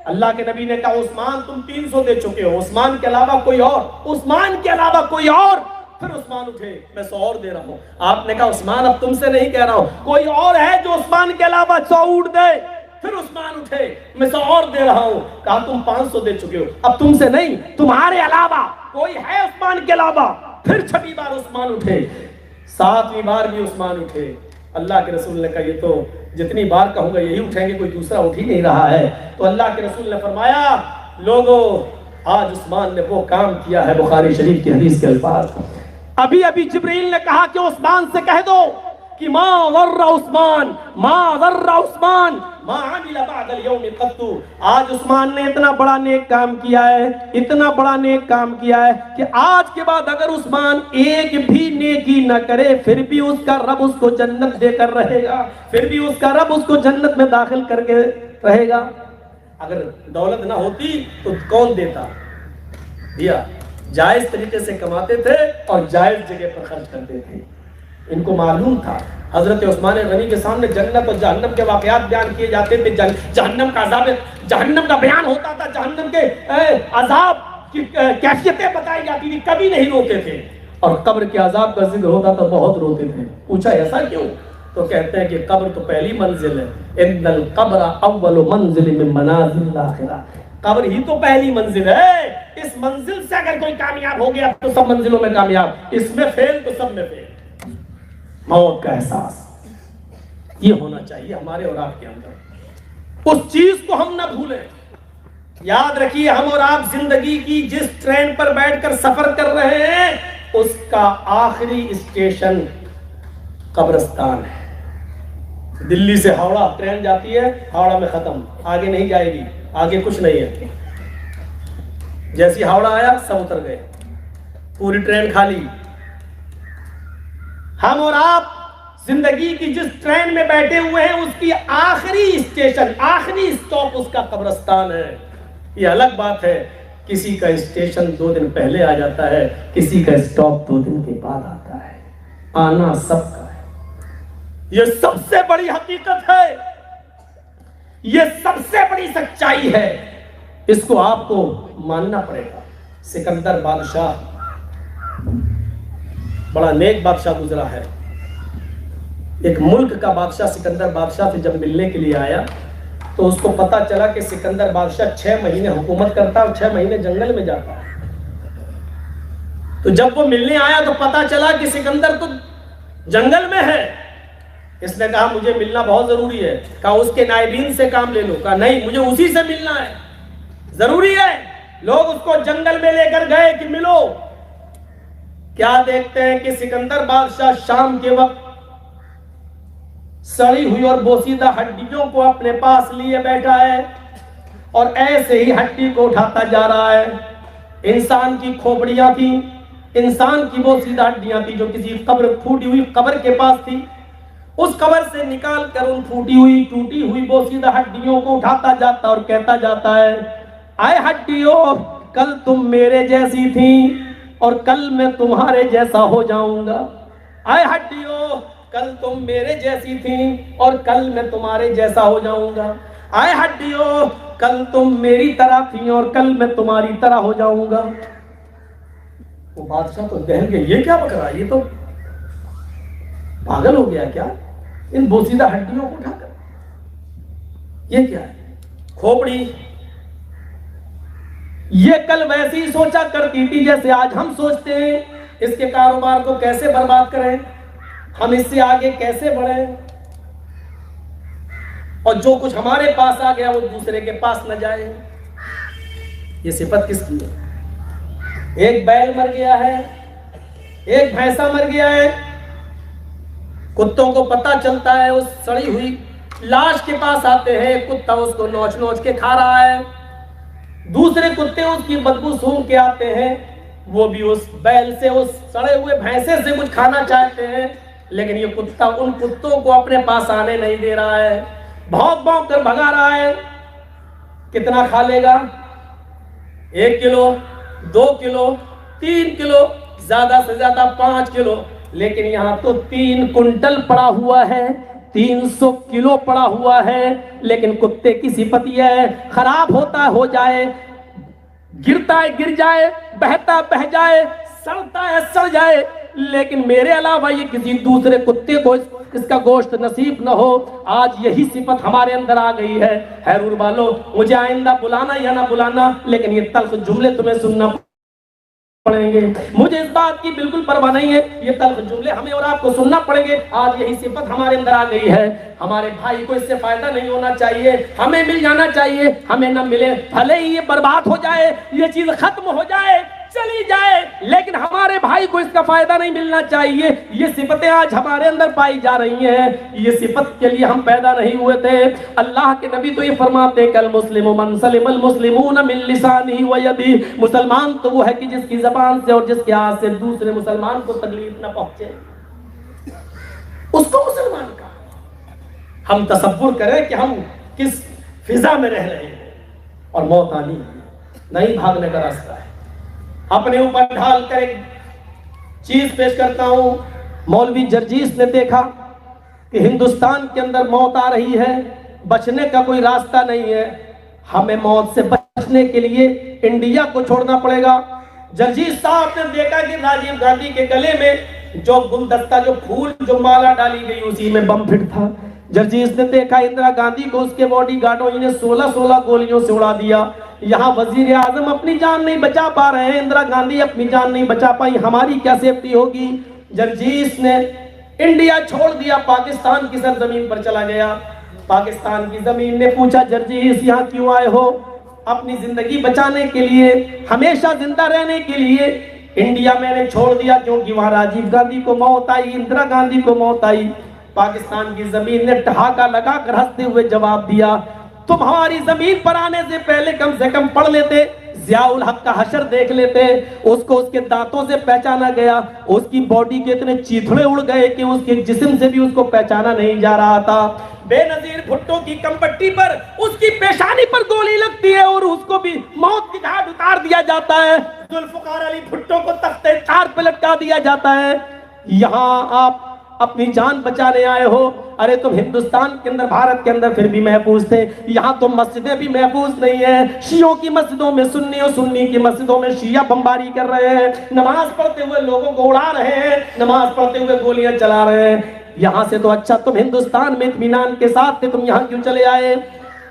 اللہ کے نبی نے کہا عثمان تم 300 دے چکے ہو، عثمان کے علاوہ کوئی اور، عثمان کے علاوہ کوئی اور، پھر عثمان اٹھے میں 100 اور دے رہا ہوں۔ آپ نے کہا عثمان اب تم سے نہیں کہہ رہا ہوں، کوئی اور ہے جو عثمان کے علاوہ 100 اونٹ دے؟ پھر عثمان اٹھے میں 100 اور دے رہا ہوں۔ کہا تم 500 دے چکے ہو، اب تم سے نہیں، تمہارے علاوہ کوئی ہے عثمان کے علاوہ؟ پھر 6ویں بار عثمان اٹھے، 7ویں بار بھی عثمان اٹھے۔ اللہ کے رسول نے کہا یہ تو جتنی بار کہوں گا یہی اٹھیں گے، کوئی دوسرا اٹھ ہی نہیں رہا ہے۔ تو اللہ کے رسول نے فرمایا لوگوں آج عثمان نے وہ کام کیا ہے، بخاری شریف کی حدیث کے الفاظ، ابھی ابھی جبرائیل نے کہا کہ عثمان سے کہہ دو کہ ما ضر عثمان ما عمل بعد اليوم قط. آج عثمان نے اتنا بڑا نیک کام کیا ہے، اتنا بڑا نیک کام کیا ہے کہ آج کے بعد اگر عثمان ایک بھی نیکی نہ کرے پھر بھی اس کا رب اس کو جنت دے کر رہے گا، پھر بھی اس کا رب اس کو جنت میں داخل کر کے رہے گا. اگر دولت نہ ہوتی تو کون دیتا؟ دیا. جائز طریقے سے کماتے تھے اور جائز جگہ پر خرچ کرتے تھے. ان کو معلوم تھا. حضرت عثمان غنی کے سامنے جنت اور جہنم کے واقعات بیان کیے جاتے تھے، جہنم کا عذاب، جہنم کا بیان ہوتا تھا، جہنم کے عذاب کی کیفیتیں بتائی جاتی تھی، کبھی نہیں روتے تھے. اور قبر کے عذاب کا ذکر ہوتا تھا، بہت روتے تھے. پوچھا ایسا کیوں؟ تو کہتے ہیں کہ قبر تو پہلی منزل ہے. ان القبر اول منزل من منازل الاخرہ. قبر ہی تو پہلی منزل ہے. اس منزل سے اگر کوئی کامیاب ہو گیا تو سب منزلوں میں کامیاب، اس میں فیل تو سب میں فیل. موت کا احساس یہ ہونا چاہیے ہمارے اور آپ کے اندر. اس چیز کو ہم نہ بھولیں. یاد رکھیے ہم اور آپ زندگی کی جس ٹرین پر بیٹھ کر سفر کر رہے ہیں اس کا آخری اسٹیشن قبرستان ہے. دلی سے ہاوڑا ٹرین جاتی ہے، ہاوڑا میں ختم، آگے نہیں جائے گی، آگے کچھ نہیں ہے. جیسی ہاوڑا آیا سب اتر گئے، پوری ٹرین خالی. ہم اور آپ زندگی کی جس ٹرین میں بیٹھے ہوئے ہیں اس کی آخری اسٹیشن، آخری اسٹاپ اس کا قبرستان ہے. یہ الگ بات ہے کسی کا اسٹیشن 2 دن پہلے آ جاتا ہے، کسی کا اسٹاپ 2 دن کے بعد آتا ہے. آنا سب کا ہے. یہ سب سے بڑی حقیقت ہے، یہ سب سے بڑی سچائی ہے. اس کو آپ کو ماننا پڑے گا. سکندر بادشاہ بڑا نیک بادشاہ گزرا ہے. ایک ملک کا بادشاہ سکندر بادشاہ سے جب ملنے کے لیے آیا تو اس کو پتا چلا کہ سکندر بادشاہ 6 مہینے حکومت کرتا اور 6 مہینے جنگل میں جاتا ہے. تو جب وہ ملنے آیا تو پتا چلا کہ سکندر تو جنگل میں ہے. اس نے کہا مجھے ملنا بہت ضروری ہے. کہا اس کے نائبین سے کام لے لو. کہا نہیں، مجھے اسی سے ملنا ہے، ضروری ہے. لوگ اس کو جنگل میں لے کر گئے کہ ملو. کیا دیکھتے ہیں کہ سکندر بادشاہ شام کے وقت سڑی ہوئی اور بوسیدہ ہڈیوں کو اپنے پاس لیے بیٹھا ہے اور ایسے ہی ہڈی کو اٹھاتا جا رہا ہے. انسان کی کھوپڑیاں تھیں، انسان کی بوسیدہ ہڈیاں تھیں جو کسی قبر، پھوٹی ہوئی قبر کے پاس تھی. اس قبر سے نکال کر ان پھوٹی ہوئی، ٹوٹی ہوئی بوسیدہ ہڈیوں کو اٹھاتا جاتا اور کہتا جاتا ہے اے ہڈیوں، کل تم میرے جیسی تھیں اور کل میں تمہارے جیسا ہو جاؤں گا. اے ہڈیوں، کل تم میرے جیسی تھیں اور کل میں تمہارے جیسا ہو جاؤں گا. اے ہڈیوں، کل تم میری طرح تھیں اور کل میں تمہاری طرح ہو جاؤں گا. وہ بادشاہ تو دہل گئے، یہ کیا بک رہا ہے، یہ تو پاگل ہو گیا کیا؟ ان بوسیدہ ہڈیوں کو اٹھا کر یہ کیا ہے؟ کھوپڑی. یہ کل ویسے ہی سوچا کرتی تھی جیسے آج ہم سوچتے ہیں. اس کے کاروبار کو کیسے برباد کریں، ہم اس سے آگے کیسے بڑھیں، اور جو کچھ ہمارے پاس آ گیا وہ دوسرے کے پاس نہ جائے. یہ صفت کس کی ہے؟ ایک بیل مر گیا ہے، ایک بھینسا مر گیا ہے. کتوں کو پتہ چلتا ہے، اس سڑی ہوئی لاش کے پاس آتے ہیں، کتا اس کو نوچ نوچ کے کھا رہا ہے. دوسرے کتے اس کی بدبو سونگھ کے آتے ہیں، وہ بھی اس بیل سے، اس سڑے ہوئے بھینسے سے کچھ کھانا چاہتے ہیں. لیکن یہ کتا ان کتوں کو اپنے پاس آنے نہیں دے رہا ہے، بھونک بھونک کر بھگا رہا ہے. کتنا کھا لے گا؟ 1 کلو، 2 کلو، 3 کلو، زیادہ سے زیادہ 5 کلو. لیکن یہاں تو 3 کنٹل پڑا ہوا ہے، 300 کلو پڑا ہوا ہے. لیکن کتے کی صفت یہ ہے، خراب ہوتا ہو جائے، گرتا ہے گر جائے، بہتا بہ جائے، سڑتا ہے سڑ جائے، لیکن میرے علاوہ یہ کسی دوسرے کتے کو اس کا گوشت نصیب نہ ہو. آج یہی صفت ہمارے اندر آ گئی ہے. حیرور والو، مجھے آئندہ بلانا یا نہ بلانا، لیکن یہ تلخ جملے تمہیں سننا پڑیں گے. مجھے اس بات کی بالکل پرواہ نہیں ہے، یہ تلخ جملے ہمیں اور آپ کو سننا پڑیں گے. آج یہی صفت ہمارے اندر آ گئی ہے. ہمارے بھائی کو اس سے فائدہ نہیں ہونا چاہیے، ہمیں مل جانا چاہیے. ہمیں نہ ملے، بھلے ہی یہ برباد ہو جائے، یہ چیز ختم ہو جائے، چلی جائے، لیکن ہمارے بھائی کو اس کا فائدہ نہیں ملنا چاہیے۔ یہ صفتیں آج ہمارے اندر پائی جا رہی ہیں، یہ صفت کے لیے ہم پیدا نہیں ہوئے تھے۔ اللہ کے نبی تو یہ فرماتے ہیں کہ المسلم من سلم المسلمون من لسانہ و یدہ، مسلمان تو وہ ہے کہ جس کی زبان سے اور جس کے ہاتھ سے دوسرے مسلمان کو تکلیف نہ پہنچے، اس کو مسلمان کا۔ ہم تصور کریں کہ ہم کس فضا میں رہ رہے ہیں اور موت آنی نہیں بھاگنے کا راستہ ہے۔ اپنے اوپر ڈھال کر ایک چیز پیش کرتا ہوں۔ مولوی جرجیس نے دیکھا کہ ہندوستان کے اندر موت آ رہی ہے، بچنے کا کوئی راستہ نہیں ہے، ہمیں موت سے بچنے کے لیے انڈیا کو چھوڑنا پڑے گا۔ جرجیس صاحب نے دیکھا کہ راجیو گاندھی کے گلے میں جو گلدستہ، جو پھول، جو مالا ڈالی گئی، اسی میں بم فٹ تھا۔ جرجیس نے دیکھا اندرا گاندھی کو اس کے باڈی گارڈوں نے 16 گولیوں سے اڑا دیا۔ یہاں وزیر اعظم اپنی جان نہیں بچا پا رہے ہیں، اندرا گاندھی اپنی جان نہیں بچا پائی، ہماری کیا سیفٹی ہوگی؟ جرجیس نے انڈیا چھوڑ دیا، پاکستان کی سرزمین پر چلا گیا۔ پاکستان کی زمین نے پوچھا جرجیس یہاں کیوں آئے ہو؟ اپنی زندگی بچانے کے لیے، ہمیشہ زندہ رہنے کے لیے۔ انڈیا میں نے چھوڑ دیا کیونکہ وہاں راجیو گاندھی کو موت آئی، اندرا گاندھی کو موت آئی۔ پاکستان کی زمین نے ٹھہاکا لگا کر ہنستے ہوئے جواب دیا، تم ہماری زمین پر آنے سے پہلے کم سے کم پڑھ لیتے، ضیاء الحق کا حشر دیکھ لیتے۔ اس کو اس کے دانتوں سے پہچانا گیا، اس کی باڈی کے اتنے چیتھڑے اڑ گئے کہ اس کے جسم سے بھی اس کو پہچانا نہیں جا رہا تھا۔ بے نظیر بھٹو کی کمپٹی پر اس کی پیشانی پر گولی لگتی ہے اور اس کو بھی موت کی گھاٹ اتار دیا جاتا ہے۔ ذوالفقار علی بھٹو کو تختے تار پہ لٹکا دیا جاتا ہے۔ یہاں آپ اپنی جان بچانے آئے ہو، ارے تم ہندوستان کے اندر، بھارت کے اندر پھر بھی محفوظ تھے، یہاں تو مسجدیں بھی محفوظ نہیں ہیں۔ شیعوں کی مسجدوں میں سنی اور سنی کی مسجدوں میں شیعہ بمباری کر رہے ہیں، نماز پڑھتے ہوئے لوگوں کو اڑا رہے ہیں، نماز پڑھتے ہوئے گولیاں چلا رہے ہیں۔ یہاں سے تو اچھا تم ہندوستان میں اطمینان کے ساتھ تھے، تم یہاں کیوں چلے آئے؟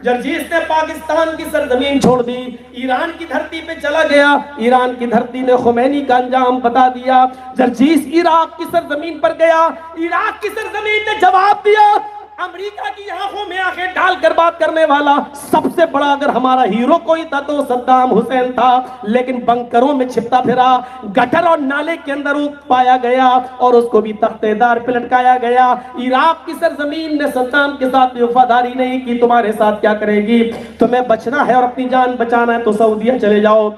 جرجیس نے پاکستان کی سرزمین چھوڑ دی، ایران کی دھرتی پہ چلا گیا۔ ایران کی دھرتی نے خمینی کا انجام بتا دیا۔ جرجیس عراق کی سرزمین پر گیا، عراق کی سرزمین نے جواب دیا۔ امریکہ کی آنکھوں میں آنکھیں ڈال کر بات کرنے والا سب سے بڑا اگر ہمارا ہیرو کوئی تھا تو صدام حسین تھا، لیکن بنکروں میں چھپتا پھرا، گٹر اور نالے کے اندر پایا گیا اور اس کو بھی تختے دار پہ لٹکایا گیا۔ عراق کی سرزمین نے صدام کے ساتھ وفاداری نہیں کی، تمہارے ساتھ کیا کرے گی؟ تمہیں بچنا ہے اور اپنی جان بچانا ہے تو سعودیہ چلے جاؤ۔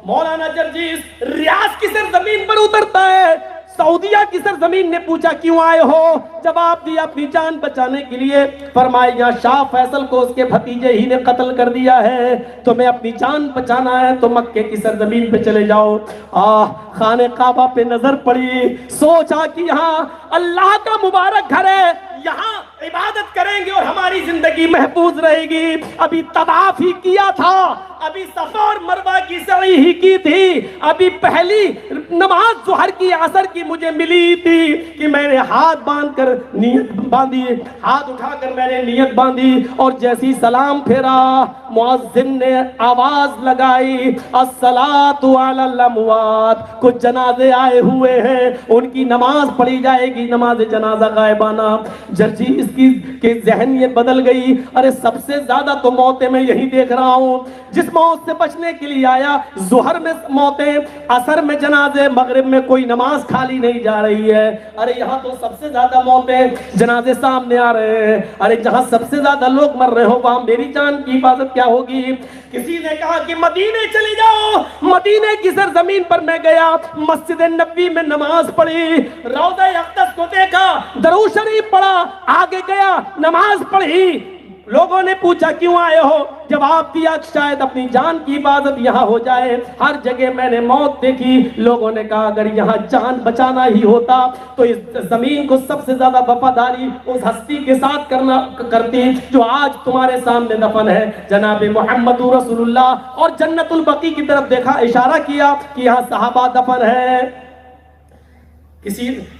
مولانا جرجیس ریاض کی سرزمین پر اترتا ہے، سعودیہ کی سرزمین نے پوچھا کیوں آئے ہو؟ جواب دیا اپنی جان بچانے کے لیے۔ فرمایا یہاں شاہ فیصل کو اس کے بھتیجے ہی نے قتل کر دیا ہے، تمہیں اپنی جان بچانا ہے تو مکے کی سرزمین پہ چلے جاؤ۔ خانہ کعبہ پہ نظر پڑی، سوچا کہ یہاں اللہ کا مبارک گھر ہے، یہاں عبادت کریں گے اور ہماری زندگی محفوظ رہے گی۔ ابھی طواف ہی کیا تھا، ابھی صفا اور مروہ کی سعی ہی کی تھی، ابھی پہلی نماز ظہر کی عصر کی مجھے ملی تھی کہ میں نے ہاتھ باندھ کر نیت باندھی، ہاتھ اٹھا کر میں نے نیت باندھی اور جیسی سلام پھیرا مؤذن نے آواز لگائی الصلاۃ علی الاموات، کچھ جنازے آئے ہوئے ہیں ان کی نماز پڑھی جائے گی، نماز جنازہ غائبانہ۔ جرجیس کی ذہنیت بدل گئی، ارے سب سے زیادہ تو موتیں میں یہی دیکھ رہا ہوں، جس موت سے بچنے کے لیے آیا ظہر میں موتیں، عصر میں جنازے، مغرب میں کوئی نماز کھالی نہیں جا رہی ہے۔ ارے یہاں تو سب سے زیادہ موتیں، جنازے سامنے آ رہے ہیں، ارے جہاں سب سے زیادہ لوگ مر رہے ہو وہاں میری جان کی حفاظت کیا ہوگی؟ کسی نے کہا کہ مدینے چلے جاؤ۔ مدینے کی سرزمین پر میں گیا، مسجد نبوی میں نماز پڑھی، روضہ اقدس کو دیکھا، درود شریف پڑھا، آگے گیا نماز پڑھی۔ لوگوں نے پوچھا کیوں آئے ہو؟ جواب دیا شاید اپنی جان کی حفاظت یہاں ہو جائے، ہر جگہ میں نے موت دیکھی۔ لوگوں نے کہا اگر یہاں جان بچانا ہی ہوتا تو اس زمین کو سب سے زیادہ وفاداری اس ہستی کے ساتھ کرتی جو آج تمہارے سامنے دفن ہے، جناب محمد رسول اللہ، اور جنت البقیع کی طرف دیکھا، اشارہ کیا کہ یہاں صحابہ دفن ہے۔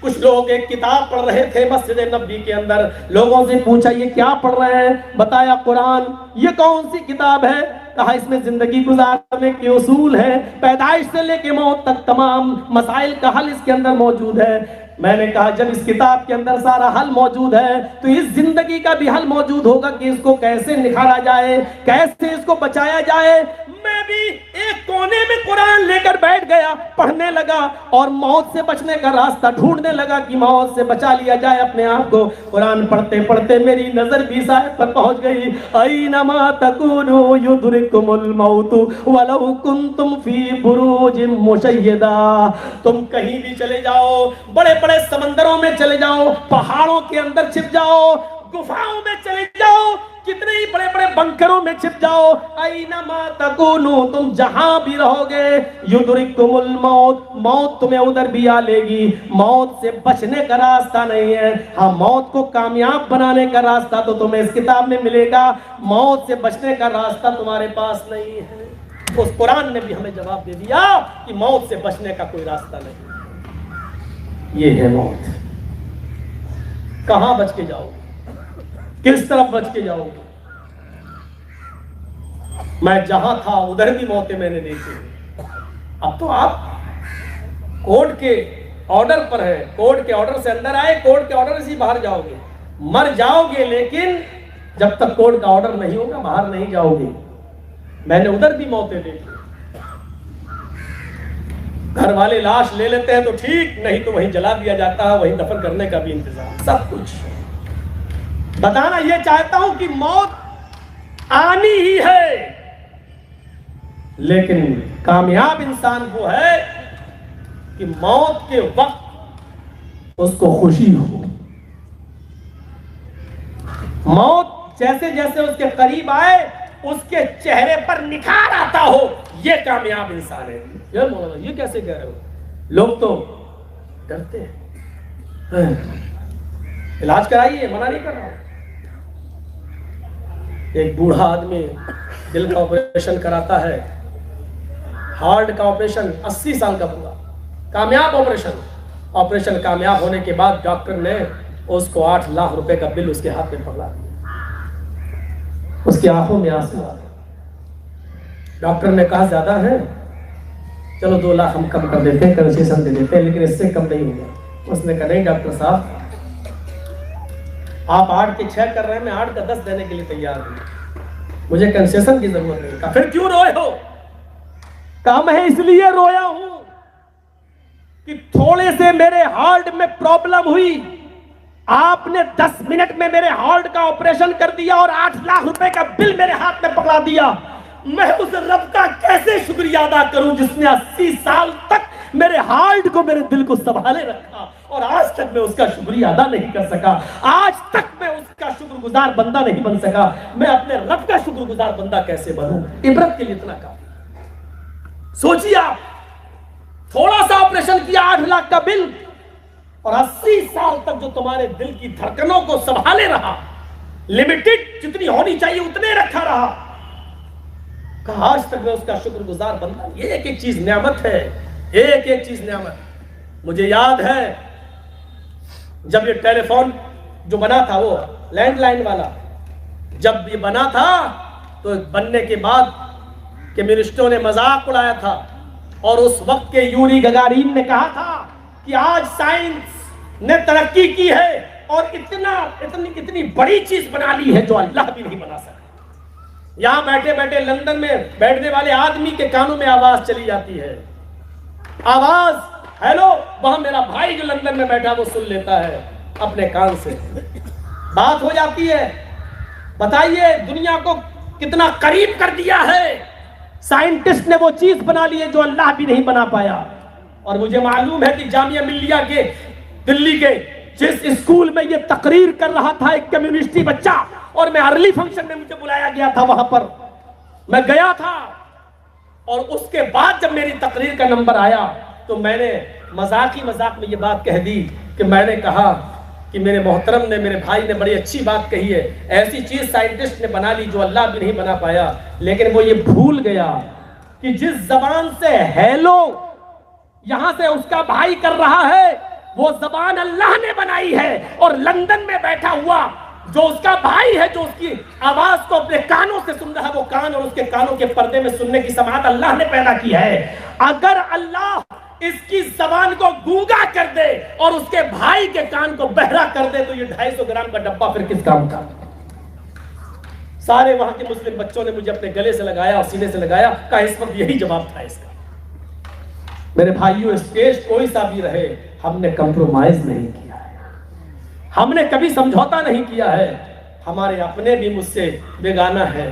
کچھ لوگ ایک کتاب پڑھ رہے تھے مسجد نبوی کے اندر، لوگوں سے پوچھا یہ کیا پڑھ رہے ہیں؟ بتایا قرآن۔ یہ کون سی کتاب ہے؟ کہا اس میں زندگی گزارنے کے اصول ہیں، پیدائش سے لے کے موت تک تمام مسائل کا حل اس کے اندر موجود ہے۔ میں نے کہا جب اس کتاب کے اندر سارا حل موجود ہے تو اس زندگی کا بھی حل موجود ہوگا کہ اس کو کیسے نکھارا جائے، کیسے اس کو بچایا جائے۔ میں بھی ایک کونے میں قرآن لے کر بیٹھ گیا, پڑھنے لگا اور موت سے بچنے کا راستہ ڈھونڈنے لگا کہ موت سے بچا لیا جائے اپنے آپ کو. قرآن پڑھتے پڑھتے میری نظر بھی صاحب پر پہنچ گئی. اینما تکونوا یدرککم الموت ولو کنتم فی بروج مشیدہ. تم کہیں بھی چلے جاؤ, بڑے بڑے سمندروں میں چلے جاؤ, پہاڑوں کے اندر چھپ جاؤ, گفاؤں میں چلے جاؤ, کتنے ہی بڑے بڑے بنکروں میں چھپ جاؤ, اینما تکونوا, تم جہاں بھی رہو گے, یدرککم الموت, موت تمہیں ادھر بھی آ لے گی. موت سے بچنے کا راستہ نہیں ہے, ہاں موت کو کامیاب بنانے کا راستہ تو تمہیں اس کتاب میں ملے گا, موت سے بچنے کا راستہ تمہارے پاس نہیں ہے. اس قرآن نے بھی ہمیں جواب دے دیا کہ موت سے بچنے کا کوئی راستہ نہیں. یہ ہے موت. کہاں بچ کے جاؤ گے, کس طرف بچ کے جاؤ گے؟ میں جہاں تھا ادھر بھی موتیں میں نے دیکھی. اب تو آپ کورٹ کے آرڈر پر ہے, کورٹ کے آرڈر سے اندر آئے, کورٹ کے آرڈر سے ہی باہر جاؤ گے, مر جاؤ گے, لیکن جب تک کورٹ کا آرڈر نہیں ہوگا باہر نہیں جاؤ گے. میں نے ادھر بھی موتیں دیکھی. گھر والے لاش لے لیتے ہیں تو ٹھیک, نہیں تو وہیں جلا دیا جاتا ہے, وہیں دفن کرنے کا بھی انتظام, سب کچھ. بتانا یہ چاہتا ہوں کہ موت آنی ہی ہے, لیکن کامیاب انسان وہ ہے کہ موت کے وقت اس کو خوشی ہو. موت جیسے جیسے اس کے قریب آئے اس کے چہرے پر نکھار آتا ہو, یہ کامیاب انسان ہے. یار مولانا یہ کیسے کہہ رہے ہو؟ لوگ تو ڈرتے ہیں. علاج کرائیے, منع نہیں کر رہا ہوں. ایک بوڑھا آدمی دل کا آپریشن کراتا ہے, ہارٹ کا آپریشن, 80 سال کا پورا, کامیاب آپریشن. آپریشن کامیاب ہونے کے بعد ڈاکٹر نے اس کو 8 لاکھ روپے کا بل اس کے ہاتھ میں پکڑا دیا. اس کی آنکھوں میں آنسو آ گئے. ڈاکٹر نے کہا زیادہ ہے, چلو 2 لاکھ ہم کم کر دیتے ہیں, کنسیشن دے دیتے ہیں, لیکن اس سے کم نہیں ہوگا. اس نے کہا نہیں ڈاکٹر صاحب, آپ 8 کے 6 کر رہے ہیں, میں 8 کا 10 دینے کے لیے تیار ہوں, مجھے کنسیشن کی ضرورت نہیں. کہا پھر کیوں روئے ہو؟ کہا میں اس لیے رویا ہوں کہ تھوڑے سے میرے ہارٹ میں پرابلم ہوئی, آپ نے 10 منٹ میں میرے ہارٹ کا آپریشن کر دیا اور 8 لاکھ روپے کا بل میرے ہاتھ میں پکڑا دیا. میں اس رب کا کیسے شکریہ ادا کروں جس نے 80 سال تک میرے ہارٹ کو, میرے دل کو سنبھالے رکھا, اور آج تک میں اس کا شکریہ ادا نہیں کر سکا, آج تک میں اس کا شکر گزار بندہ نہیں بن سکا. میں اپنے رب کا شکر گزار بندہ کیسے بنوں؟ عبرت کے لیے اتنا کافی. سوچیے آپ, تھوڑا سا آپریشن کیا, 8 لاکھ کا بل, اور 80 سال تک جو تمہارے دل کی دھڑکنوں کو سنبھالے رہا, لمیٹڈ جتنی ہونی چاہیے اتنے رکھا رہا. کہا آج تک میں اس کا شکر گزار بندہ. یہ ایک ایک چیز نعمت ہے, ایک ایک چیز نعمت. مجھے یاد ہے جب یہ ٹیلی فون جو بنا تھا, وہ لینڈ لائن والا, جب یہ بنا تھا تو بننے کے بعد کمیونسٹوں نے مذاق اڑایا تھا, اور اس وقت کے یوری گگارین نے کہا تھا کہ آج سائنس نے ترقی کی ہے اور اتنی بڑی چیز بنا لی ہے جو اللہ بھی نہیں بنا سکتا. یہاں بیٹھے بیٹھے لندن میں بیٹھنے والے آدمی کے کانوں میں آواز چلی جاتی ہے, آواز ہیلو, وہاں میرا بھائی جو لندن میں بیٹھا وہ سن لیتا ہے اپنے کان سے, بات ہو جاتی ہے. بتائیے دنیا کو کتنا قریب کر دیا ہے. سائنٹسٹ نے وہ چیز بنا لی ہے جو اللہ بھی نہیں بنا پایا. اور مجھے معلوم ہے کہ جامعہ ملیہ کے دلی کے جس اسکول میں یہ تقریر کر رہا تھا ایک کمیونسٹی بچہ, اور میں ارلی فنکشن میں مجھے بلایا گیا تھا, وہاں پر میں گیا تھا, اور اس کے بعد جب میری تقریر کا نمبر آیا تو میں نے مذاق میں یہ بات کہہ دی کہ میں نے کہا کہ میرے محترم نے, میرے بھائی نے بڑی اچھی بات کہی ہے, ایسی چیز سائنٹسٹ نے بنا لی جو اللہ بھی نہیں بنا پایا. لیکن وہ یہ بھول گیا کہ جس زبان سے ہیلو یہاں سے اس کا بھائی کر رہا ہے وہ زبان اللہ نے بنائی ہے, اور لندن میں بیٹھا ہوا جو اس کا بھائی ہے, جو اس کی آواز کو اپنے کانوں سے سن رہا ہے, وہ کان اور اس کے کانوں کے پردے میں سننے کی سماعت اللہ نے پیدا کی ہے. اگر اللہ اس کی زبان کو گونگا کر دے اور اس کے بھائی کے کان کو بہرا کر دے تو یہ 250 گرام کا ڈبہ پھر کس کام کا؟ سارے وہاں کے مسلم بچوں نے مجھے اپنے گلے سے لگایا اور سینے سے لگایا، کہا اس وقت یہی جواب تھا اس کا۔ میرے بھائیوں، اسٹیج کوئی سا بھی رہے، ہم نے کمپرومائز نہیں کیا ہے، ہم نے کبھی سمجھوتا نہیں کیا ہے۔ ہمارے اپنے بھی مجھ سے بیگانہ ہے،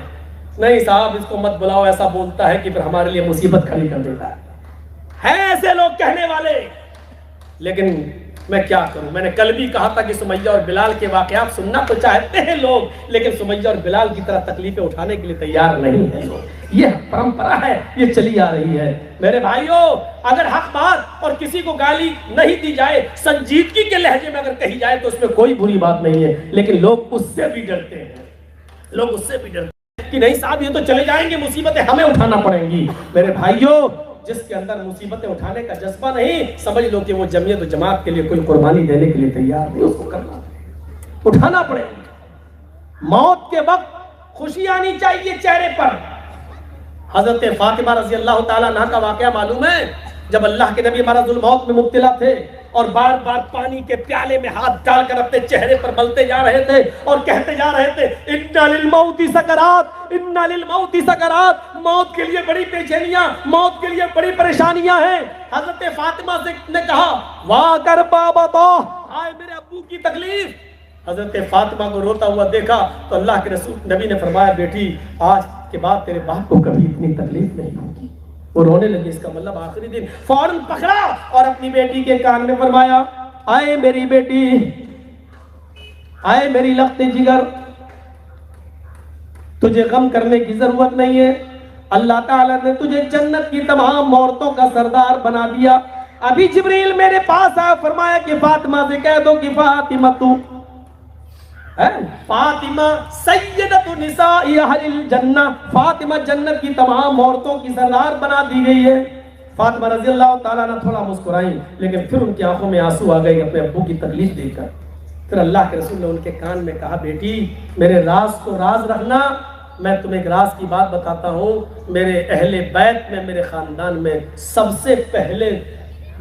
نہیں صاحب اس کو مت بلاؤ، ایسا بولتا ہے کہ پھر ہمارے لیے مصیبت کھڑی کر دیتا ہے ایسے لوگ کہنے والے۔ لیکن میں کیا کروں، میں نے کل بھی کہا تھا کہ سمیہ اور بلال کے واقعات سننا تو چاہتے ہیں لوگ، لیکن سمیہ اور بلال کی طرح تکلیفیں اٹھانے کے لیے تیار نہیں ہے لوگ۔ یہ پرمپرا ہے، یہ چلی آ رہی ہے۔ میرے بھائیوں، اگر حق بات اور کسی کو گالی نہیں دی جائے، سنجیدگی کے لہجے میں اگر کہی جائے تو اس میں کوئی بری بات نہیں ہے، لیکن لوگ اس سے بھی ڈرتے ہیں، لوگ اس سے بھی ڈرتے ہیں کہ نہیں صاحب یہ تو چلے جائیں گے، مصیبتیں ہمیں اٹھانا پڑیں گی۔ میرے بھائیوں، جس کے اندر مصیبتیں اٹھانے کا جذبہ نہیں، سمجھ لو کہ وہ جمعیت و جماعت کے لیے کوئی قربانی دینے کے لیے تیار نہیں، اس کو کرنا اٹھانا پڑے گا۔ موت کے وقت خوشی آنی چاہیے چہرے پر۔ حضرت فاطمہ رضی اللہ تعالیٰ عنہ کا واقعہ معلوم ہے، جب اللہ کے نبی مرض الموت میں مبتلا تھے اور بار بار پانی کے پیالے میں ہاتھ ڈال کر اپنے چہرے پر ملتے جا رہے تھے اور کہتے جا رہے تھے اِنَّ لِلْمَوْتِ سَكَرَاتٍ، اِنَّ لِلْمَوْتِ سَكَرَاتٍ، موت کے لیے بڑی پیچینیاں، موت کے لیے بڑی پریشانیاں ہیں۔ حضرت فاطمہ سے نے کہا واہ کر بابا، آئے میرے ابو کی تکلیف۔ حضرت فاطمہ کو روتا ہوا دیکھا تو اللہ کے رسول نبی نے فرمایا بیٹی آج کے بعد تیرے باپ کو کبھی اتنی تکلیف نہیں ہوگی۔ وہ رونے لگی، اس کا مطلب آخری دن۔ فوراً پکڑا اور اپنی بیٹی کے کان میں فرمایا آئے میری بیٹی، آئے میری لخت جگر، تجھے غم کرنے کی ضرورت نہیں ہے، اللہ تعالیٰ نے تجھے جنت کی تمام عورتوں کا سردار بنا دیا۔ ابھی جبریل میرے پاس آیا، فرمایا کہ فاطمہ سے کہہ دو کہ فاطمہ تو فاطمہ سیدۃ نساء اہل الجنہ، فاطمہ جنت کی تمام عورتوں کی سردار بنا دی گئی ہے۔ فاطمہ رضی اللہ تعالیٰ نے تھوڑا مسکرائیں، لیکن پھر ان کی آنکھوں میں آنسو آ گئے اپنے ابو کی تکلیف دیکھ کر۔ پھر اللہ کے رسول نے ان کے کان میں کہا بیٹی میرے راز کو راز رکھنا، میں تمہیں ایک راز کی بات بتاتا ہوں، میرے اہل بیت میں، میرے خاندان میں سب سے پہلے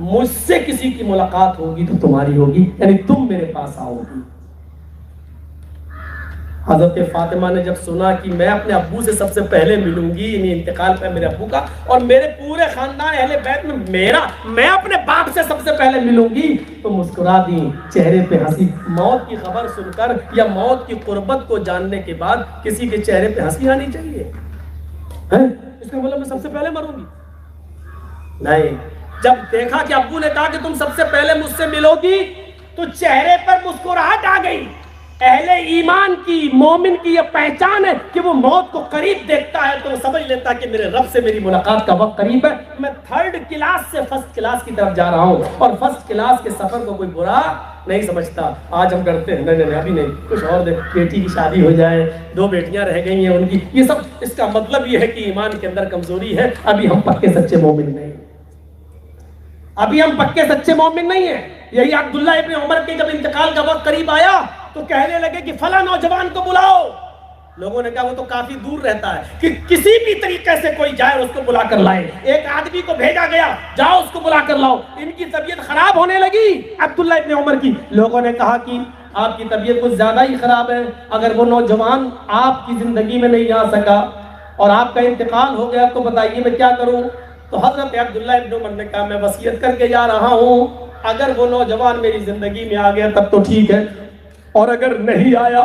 مجھ سے کسی کی ملاقات ہوگی تو تمہاری ہوگی، یعنی تم میرے پاس آؤ گی۔ حضرت فاطمہ نے جب سنا کہ میں اپنے ابو سے سب سے پہلے ملوں گی، یعنی انتقال پہ میرے ابو کا، اور میرے پورے خاندان اہل بیت میں میں اپنے باپ سے سب سے پہلے ملوں گی، تو مسکرا دی، چہرے پہ ہنسی۔ موت کی خبر سن کر یا موت کی قربت کو جاننے کے بعد کسی کے چہرے پہ ہنسی آنی چاہیے؟ اس کا مطلب میں سب سے پہلے مروں گی؟ نہیں۔ جب دیکھا کہ ابو نے کہا کہ تم سب سے پہلے مجھ سے ملو گی تو چہرے پر مسکراہٹ آ گئی۔ اہل ایمان کی، مومن کی یہ پہچان ہے کہ وہ موت کو قریب دیکھتا ہے تو وہ سمجھ لیتا ہے کہ میرے رب سے میری ملاقات کا وقت قریب ہے، میں 3rd کلاس سے 1st کلاس کی طرف جا رہا ہوں، اور 1st کلاس کے سفر کو کوئی برا نہیں سمجھتا۔ آج ہم کرتے ہیں نہیں ابھی نہیں، کچھ اور بیٹی کی شادی ہو جائے، 2 بیٹیاں رہ گئی ہیں ان کی، یہ سب اس کا مطلب یہ ہے کہ ایمان کے اندر کمزوری ہے، ابھی ہم پکے سچے مومن نہیں، ابھی ہم پکے سچے مومن نہیں ہیں۔ یہی عبداللہ ابن عمر کے جب انتقال کا وقت قریب آیا تو کہنے لگے کہ فلاں نوجوان کو بلاؤ۔ لوگوں نے کہا وہ تو کافی دور رہتا ہے، کہ کسی بھی طریقے سے کوئی جائے اور اس کو بلا کر لائے۔ ایک آدمی کو بھیجا گیا، جاؤ اس کو بلا کر لاؤ۔ ان کی طبیعت خراب ہونے لگی عبداللہ ابن عمر کی۔ لوگوں نے کہا کہ آپ کی طبیعت کچھ زیادہ ہی خراب ہے، اگر وہ نوجوان آپ کی زندگی میں نہیں آ سکا اور آپ کا انتقال ہو گیا تو بتائیے میں کیا کروں؟ تو حضرت عبداللہ ابن عمر نے کہا میں وصیت کر کے جا رہا ہوں، اگر وہ نوجوان میری زندگی میں آ گیا تب تو ٹھیک ہے، اور اگر نہیں آیا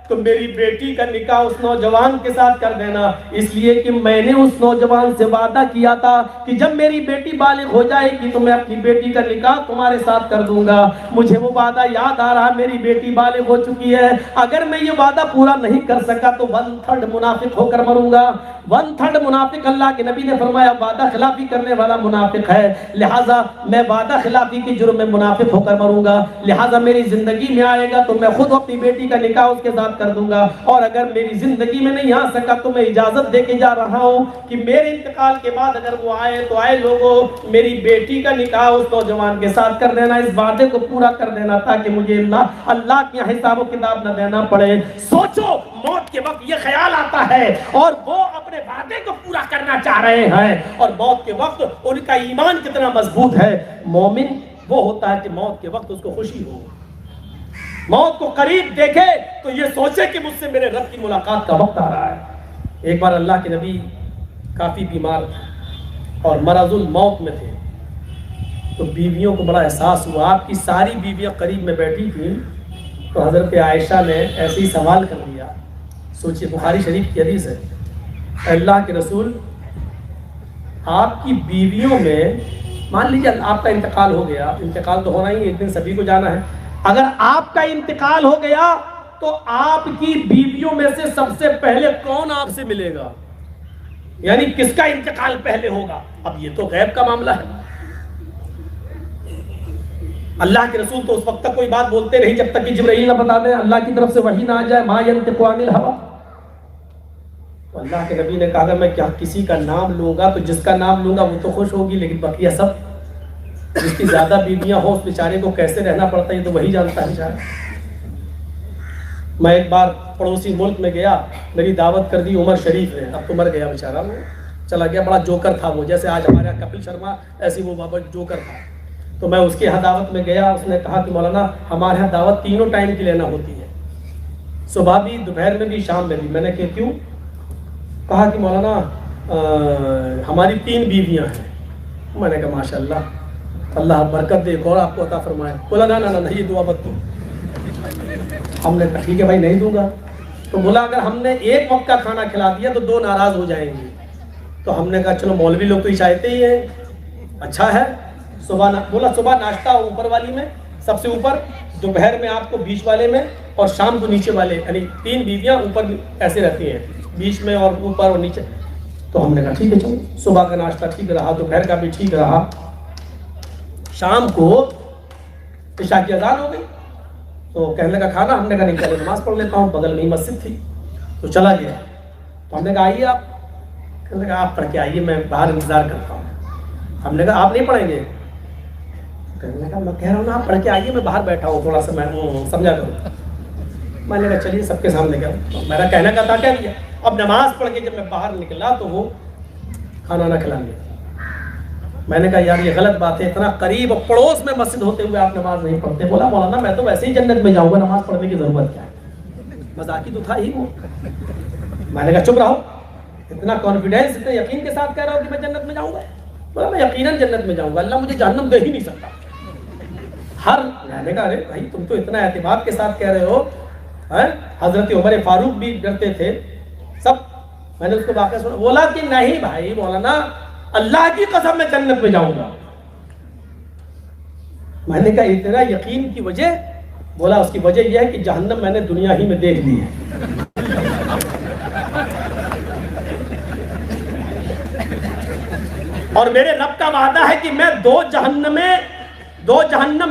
تو میری بیٹی کا نکاح اس نوجوان کے ساتھ کر دینا، اس لیے کہ میں نے اس نوجوان سے وعدہ کیا تھا کہ جب میری بیٹی بالغ ہو جائے گی تو میں اپنی بیٹی کا نکاح تمہارے ساتھ کر دوں گا۔ مجھے وہ وعدہ یاد آ رہا، میری بیٹی بالغ ہو چکی ہے، اگر میں یہ وعدہ پورا نہیں کر سکا تو 1/3 منافق ہو کر مروں گا۔ 1/3 منافق، اللہ کے نبی نے فرمایا وعدہ خلافی کرنے والا منافق ہے، لہٰذا میں وعدہ خلافی کے جرم میں منافق ہو کر مروں گا، لہٰذا میری زندگی میں آئے گا تو میں خود اپنی بیٹی کا نکاح اس کے ساتھ کر دوں گا، اور اگر میری زندگی میں نہیں آ سکا تو میں اجازت دے کے جا رہا ہوں کہ میرے انتقال کے بعد اگر وہ آئے تو آئے لوگوں، میری بیٹی کا نکاح اس نوجوان کے ساتھ کر دینا، اس وعدے کو پورا کر دینا تاکہ مجھے اللہ کے حساب و کتاب نہ دینا پڑے۔ سوچو موت کے وقت یہ خیال آتا ہے اور وہ اپنے وعدے کو پورا کرنا چاہ رہے ہیں، اور موت کے وقت ان کا ایمان کتنا مضبوط ہے۔ مومن وہ ہوتا ہے کہ موت کے وقت اس کو خوشی ہو، موت کو قریب دیکھے تو یہ سوچے کہ مجھ سے میرے رب کی ملاقات کا وقت آ رہا ہے۔ ایک بار اللہ کے نبی کافی بیمار تھے اور مرض الموت میں تھے، تو بیویوں کو بڑا احساس ہوا، آپ کی ساری بیویاں قریب میں بیٹھی تھیں، تو حضرت عائشہ نے ایسے ہی سوال کر لیا۔ سوچئے، بخاری شریف کی حدیث ہے، اللہ کے رسول آپ کی بیویوں میں، مان لیجیے آپ کا انتقال ہو گیا، انتقال تو ہونا ہی ہے، ایک دن سبھی کو جانا ہے، اگر آپ کا انتقال ہو گیا تو آپ کی بیویوں میں سے سب سے پہلے کون آپ سے ملے گا؟ یعنی کس کا انتقال پہلے ہوگا؟ اب یہ تو غیب کا معاملہ ہے۔ اللہ کے رسول تو اس وقت تک کوئی بات بولتے نہیں جب تک کہ جبرائیل نہ بتا دیں، اللہ کی طرف سے وحی نہ آ جائے، ما ینطق عن الہوی۔ تو اللہ کے نبی نے کہا کہ میں کیا کسی کا نام لوں گا، تو جس کا نام لوں گا وہ تو خوش ہوگی، لیکن بقیہ سب، جس کی زیادہ بیویاں ہوں اس بیچارے کو کیسے رہنا پڑتا ہے یہ تو وہی جانتا ہے بیچارہ۔ میں ایک بار پڑوسی ملک میں گیا، میری دعوت کر دی عمر شریف نے، اب تو مر گیا بیچارہ، وہ چلا گیا، بڑا جوکر تھا وہ، جیسے آج ہمارے یہاں کپل شرما، ایسی وہ بابا جوکر تھا۔ تو میں اس کی یہاں دعوت میں گیا، اس نے کہا کہ مولانا ہمارے یہاں دعوت تینوں ٹائم کی لینا ہوتی ہے، صبح بھی، دوپہر میں بھی، شام میں بھی۔ میں نے کہا کیوں؟ کہا کہ مولانا ہماری 3 بیویاں ہیں۔ میں نے کہا ماشاء اللہ، اللہ برکت دے، ایک اور آپ کو عطا فرمائے۔ بولا نا نا نا یہ دعا مت دو۔ ہم نے کہا ٹھیک ہے بھائی نہیں دوں گا۔ تو بولا اگر ہم نے ایک وقت کا کھانا کھلا دیا تو 2 ناراض ہو جائیں گے۔ تو ہم نے کہا چلو مولوی لوگ تو یہ چاہتے ہی ہیں، اچھا ہے۔ بولا صبح ناشتہ اوپر والی میں سب سے اوپر، دوپہر میں آپ کو بیچ والے میں، اور شام کو نیچے والے، یعنی 3 بیویاں اوپر ایسے رہتی ہیں، بیچ میں اور اوپر اور نیچے۔ تو ہم نے کہا ٹھیک ہے چلو، صبح کا ناشتہ ٹھیک رہا، دوپہر کا بھی ٹھیک رہا۔ شام کو عشاء کی اذان ہو گئی، تو کہنے لگا کھانا، ہم نے کہا نہیں پہلے نماز پڑھ لیتا ہوں، بغل میں ہی مسجد تھی، تو چلا گیا۔ تو ہم نے کہا آئیے آپ، کہنے لگا آپ پڑھ کے آئیے، میں باہر انتظار کرتا ہوں۔ ہم نے کہا آپ نہیں پڑھیں گے؟ کہنے لگا میں کہہ رہا ہوں نا آپ پڑھ کے آئیے، میں باہر بیٹھا ہوں، تھوڑا سا میں سمجھا کروں۔ میں نے کہا چلیے سب کے سامنے کیا، میرا کہنے کا تھا کہہ دیا۔ اب نماز پڑھ کے جب میں باہر نکلا تو وہ کھانا نہ کھلا لیا۔ میں نے کہا یار یہ غلط بات ہے، اتنا قریب پڑوس میں مسجد ہوتے ہوئے آپ نماز نہیں پڑھتے۔ بولا مولانا میں تو ویسے ہی جنت میں جاؤں گا، نماز پڑھنے کی ضرورت کیا ہے؟ مذاقی تو تھا ہی وہ۔ میں نے کہا چپ رہو، اتنا کانفیڈینس، اتنے یقین کے ساتھ کہہ رہا ہوں کہ میں جنت میں جاؤں گا۔ بولا میں یقیناً جنت میں جاؤں گا، اللہ مجھے جہنم دے ہی نہیں سکتا۔ میں نے کہا ارے بھائی تم تو اتنا اعتماد کے ساتھ کہہ رہے ہو، حضرت عمر فاروق بھی ڈرتے تھے سب۔ میں نے اس کو واقعہ سنا، بولا کہ نہیں بھائی مولانا اللہ کی قسم میں جنت میں جاؤں گا۔ میں نے کہا اتنا یقین کی وجہ؟ بولا اس کی وجہ یہ ہے کہ جہنم میں نے دنیا ہی میں دیکھ لی ہے۔ اور میرے رب کا وعدہ ہے کہ میں 2 جہنم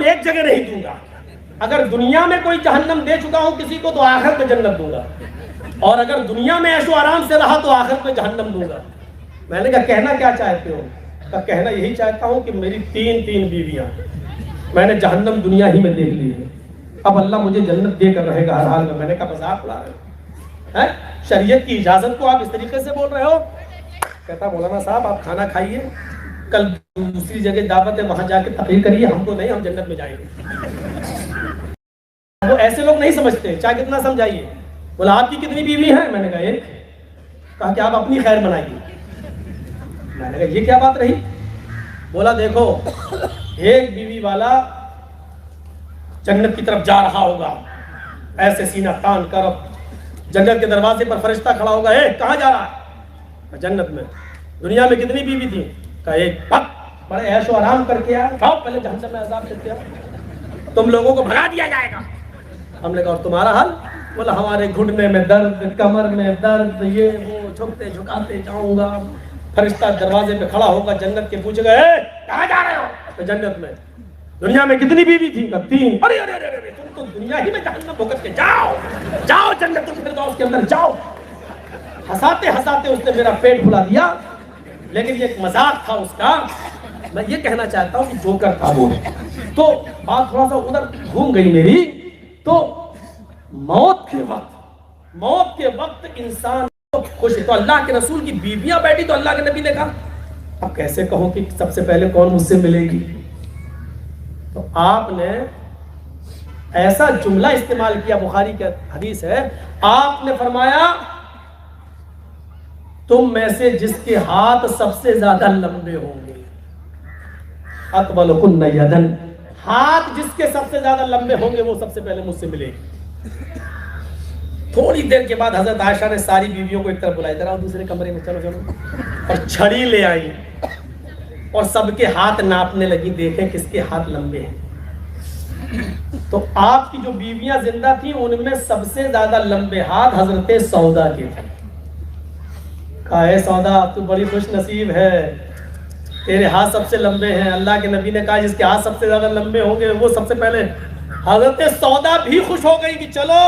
ایک جگہ نہیں دوں گا۔ اگر دنیا میں کوئی جہنم دے چکا ہوں کسی کو تو آخرت میں جنت دوں گا، اور اگر دنیا میں عیش و آرام سے رہا تو آخرت میں جہنم دوں گا۔ میں نے کہا کہنا کیا چاہتے ہو؟ کہا کہنا یہی چاہتا ہوں کہ میری 3 بیویاں میں نے جہنم دنیا ہی میں دیکھ لی ہے، اب اللہ مجھے جنت دے کر رہے گا ہر حال میں۔ میں نے کہا مذاق اڑا رہے ہیں؟ شریعت کی اجازت کو آپ اس طریقے سے بول رہے ہو؟ کہتا مولانا صاحب آپ کھانا کھائیے، کل دوسری جگہ دعوت ہے وہاں جا کے تقریر کریے، ہم کو نہیں، ہم جنت میں جائیں گے۔ وہ ایسے لوگ نہیں سمجھتے، چاہے کتنا سمجھائیے۔ بولا آپ کی کتنی بیوی ہیں؟ میں نے کہا 1۔ کہا کہ آپ اپنی خیر بنائیے۔ میں نے کہا یہ کیا بات رہی؟ بولا دیکھو 1 بیوی والا جنت کی طرف جا رہا ہوگا، ایسے سینہ تان کر، جنت کے دروازے پر فرشتہ کھڑا ہوگا، اے کہاں جا رہا ہے؟ جنت میں۔ دنیا میں کتنی بیوی تھی؟ کہا 1۔ بڑے عیش و آرام کر کے آئے، کھاؤ پہلے جہنم میں عذاب دیتے ہیں، تم لوگوں کو بھگا دیا جائے گا۔ ہم نے کہا اور تمہارا حال؟ بولا ہمارے گھٹنے میں درد، کمر میں درد، یہ وہ، جھکتے جھکاتے جاؤں گا، فرشتہ دروازے پہ کھڑا ہوگا جنت کے، پوچھے گا اے کہاں جا رہے ہو؟ تو جنت میں۔ دنیا میں کتنی بیوی تھی؟ کہا 3۔ ارے ارے ارے تم تو دنیا ہی میں جہنم بھگت کے جاؤ جنت الفردوس کے اندر جاؤ۔ ہنساتے ہنساتے اس نے میرا پیٹ پھلا دیا، لیکن یہ ایک مذاق تھا اس کا۔ میں یہ کہنا چاہتا ہوں کہ جوکر تھا وہ۔ تو بات تھوڑا سا ادھر گھوم گئی میری۔ تو موت کے وقت انسان خوش ہے۔ تو اللہ کے رسول کی بیویاں بیٹھی تو اللہ کے نبی نے کہا اب کیسے کہوں کہ سب سے پہلے کون مجھ سے ملے گی؟ تو آپ نے ایسا جملہ استعمال کیا، بخاری کا حدیث ہے، آپ نے فرمایا تم میں سے جس کے ہاتھ سب سے زیادہ لمبے ہوں گے، اطولکن یدن، ہاتھ جس کے سب سے زیادہ لمبے ہوں گے وہ سب سے پہلے مجھ سے ملے گی۔ تھوڑی دیر کے بعد حضرت عائشہ نے ساری بیویوں کو ایک طرف بلایا، ذرا دوسرے کمرے میں چلو چلو، اور چھڑی لے آئی اور سب کے ہاتھ ناپنے لگی، دیکھیں کس کے ہاتھ لمبے ہیں۔ تو آپ کی جو بیویاں زندہ تھیں ان میں سب سے زیادہ لمبے ہاتھ حضرت سودا کے تھے۔ کہا اے سودا تو بڑی خوش نصیب ہے، تیرے ہاتھ سب سے لمبے ہیں۔ اللہ کے نبی نے کہا جس کے ہاتھ سب سے زیادہ لمبے ہوں گے وہ سب سے پہلے۔ حضرت سودا بھی خوش ہو گئی کہ چلو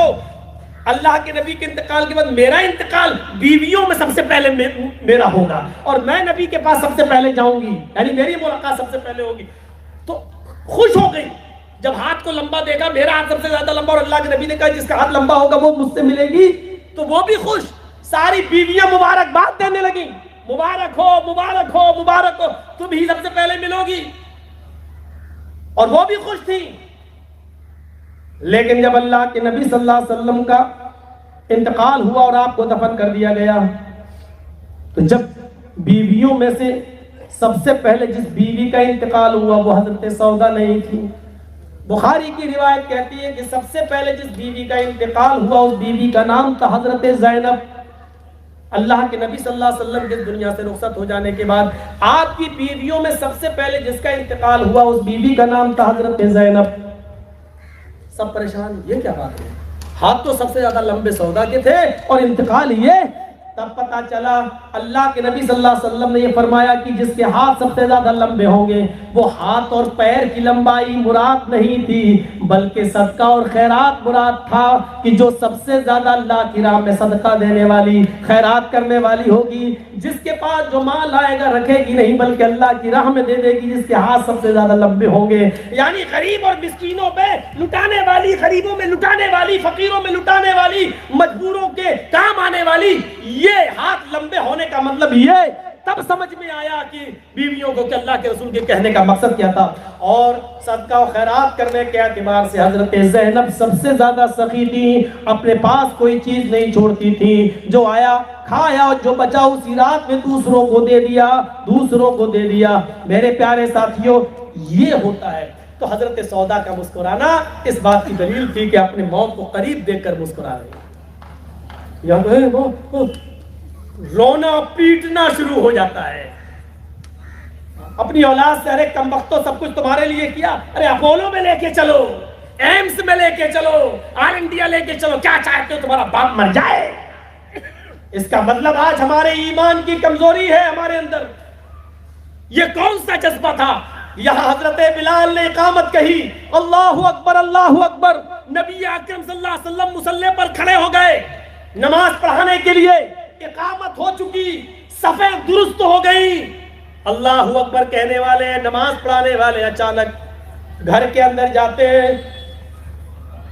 اللہ کے نبی کے انتقال کے بعد میرا انتقال بیویوں میں سب سے پہلے میرا ہوگا، اور میں نبی کے پاس سب سے پہلے جاؤں گی، یعنی میری ملاقات سب سے پہلے ہوگی۔ تو خوش ہو گئی جب ہاتھ کو لمبا دیکھا، میرا ہاتھ سب سے زیادہ لمبا، اور اللہ کے نبی نے کہا جس کا ہاتھ لمبا ہوگا وہ مجھ سے ملے گی، تو وہ بھی خوش۔ ساری بیویاں مبارکباد دینے لگیں، مبارک ہو مبارک ہو مبارک ہو، تم ہی سب سے پہلے ملو گی، اور وہ بھی خوش تھی۔ لیکن جب اللہ کے نبی صلی اللہ علیہ وسلم کا انتقال ہوا اور آپ کو دفن کر دیا گیا، تو جب بیویوں میں سے سب سے پہلے جس بیوی کا انتقال ہوا وہ حضرت سودا نہیں تھی۔ بخاری کی روایت کہتی ہے کہ سب سے پہلے جس بیوی کا انتقال ہوا اس بیوی کا نام تھا حضرت زینب۔ اللہ کے نبی صلی اللہ علیہ وسلم کے دنیا سے رخصت ہو جانے کے بعد آپ کی بیویوں میں سب سے پہلے جس کا انتقال ہوا اس بیوی کا نام تھا حضرت زینب۔ سب پریشان، یہ کیا بات ہے؟ ہاتھ تو سب سے زیادہ لمبے سودا کے تھے اور انتقال یہ۔ تب پتا چلا اللہ کے نبی صلی اللہ علیہ وسلم نے یہ فرمایا کہ جس کے ہاتھ سب سے زیادہ لمبے ہوں گے، وہ ہاتھ اور پیر کی لمبائی مراد نہیں تھی بلکہ صدقہ اور خیرات مراد تھا، کہ جو سب سے زیادہ اللہ کی راہ میں صدقہ دینے والی، خیرات کرنے والی ہوگی، جس کے پاس جو مال آئے گا رکھے گی نہیں بلکہ اللہ کی راہ میں دے دے گی، جس کے ہاتھ سب سے زیادہ لمبے ہوں گے۔ یعنی غریب اور مسکینوں پہ لٹانے والی، غریبوں میں لٹانے والی، فقیروں میں لٹانے والی، مجبوروں کے کام آنے والی، یہ ہاتھ لمبے ہونے کا مطلب یہ تب سمجھ میں آیا کہ بیویوں کو کہ اللہ کے رسول کے کہنے کا مقصد کیا تھا۔ اور صدقہ و خیرات کرنے کے اعتبار سے حضرت زینب سب سے زیادہ سخی تھی، اپنے پاس کوئی چیز نہیں چھوڑتی تھی، جو آیا کھایا اور جو بچا اسی رات میں دوسروں کو دے دیا، دوسروں کو دے دیا۔ میرے پیارے ساتھیوں، یہ ہوتا ہے۔ تو حضرت سودا کا مسکرانا اس بات کی دلیل تھی کہ اپنے موت کو قریب دیکھ کر مسکرا رہے، رونا پیٹنا شروع ہو جاتا ہے اپنی اولاد سے۔ ارے کم وقتوں سب کچھ تمہارے لیے کیا، ارے اپولو میں لے کے چلو، ایمس میں لے کے چلو، آل انڈیا لے کے چلو، کیا چاہتے ہو تمہارا باپ مر جائے؟ اس کا مطلب آج ہمارے ایمان کی کمزوری ہے ہمارے اندر۔ یہ کون سا جذبہ تھا؟ یہاں حضرت بلال نے اقامت کہی، اللہ اکبر اللہ اکبر، نبی اکرم صلی اللہ علیہ وسلم مصلی پر کھڑے ہو گئے نماز پڑھانے کے لیے، اقامت ہو چکی، صفیں درست ہو گئی، اللہ اکبر کہنے والے، نماز پڑھانے والے اچانک گھر کے اندر جاتے ہیں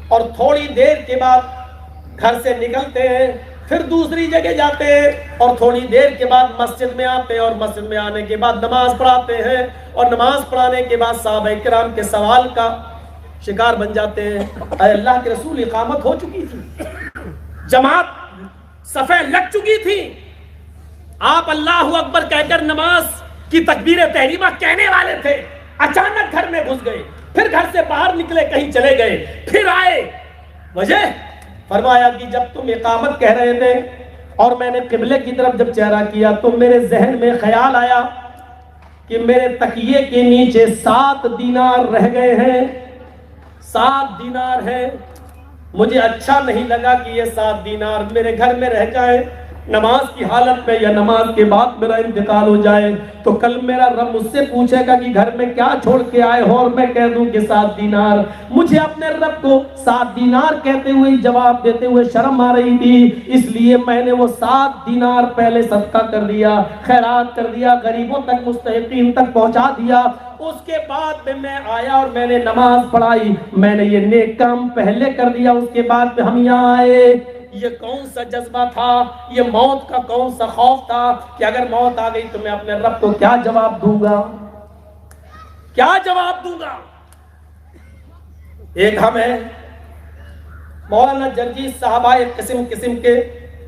اور تھوڑی دیر کے بعد گھر سے نکلتے ہیں، پھر دوسری جگہ جاتے ہیں اور تھوڑی دیر کے بعد مسجد میں آتے ہیں، اور مسجد میں آنے کے بعد نماز پڑھاتے ہیں، اور نماز پڑھانے کے بعد صحابہ کرام کے سوال کا شکار بن جاتے ہیں، اے اللہ کے رسول اقامت ہو چکی تھی، جماعت صفیں لگ چکی تھی، آپ اللہ اکبر کہہ کر نماز کی تکبیر تحریمہ کہنے والے تھے، اچانک گھر میں گھس گئے، پھر گھر سے باہر نکلے کہیں چلے گئے، پھر آئے، وجہ فرمایا کہ جب تم اقامت کہہ رہے تھے اور میں نے قبلے کی طرف جب چہرہ کیا تو میرے ذہن میں خیال آیا کہ میرے تکیے کے نیچے 7 دینار رہ گئے ہیں، 7 دینار ہیں، مجھے اچھا نہیں لگا کہ یہ 7 دینار میرے گھر میں رہ جائے، نماز کی حالت میں یا نماز کے بعد میرا انتقال ہو جائے تو کل میرا رب مجھ سے پوچھے گا کہ گھر میں کیا چھوڑ کے آئے ہو، اور میں کہہ دوں کہ 7 دینار۔ مجھے اپنے رب کو 7 دینار کہتے ہوئے جواب دیتے ہوئے شرم آ رہی تھی، اس لیے میں نے وہ 7 دینار پہلے صدقہ کر دیا، خیرات کر دیا، غریبوں تک مستحقین تک پہنچا دیا، اس کے بعد میں آیا اور میں نے نماز پڑھائی، میں نے یہ نیک کام پہلے کر دیا، اس کے بعد میں ہم یہاں آئے۔ یہ کون سا جذبہ تھا؟ یہ موت کا کون سا خوف تھا کہ اگر موت آ گئی تو میں اپنے رب کو کیا جواب دوں گا، کیا جواب دوں گا؟ ایک ہم ہے مولانا جرجیت صاحب آئے، قسم قسم کے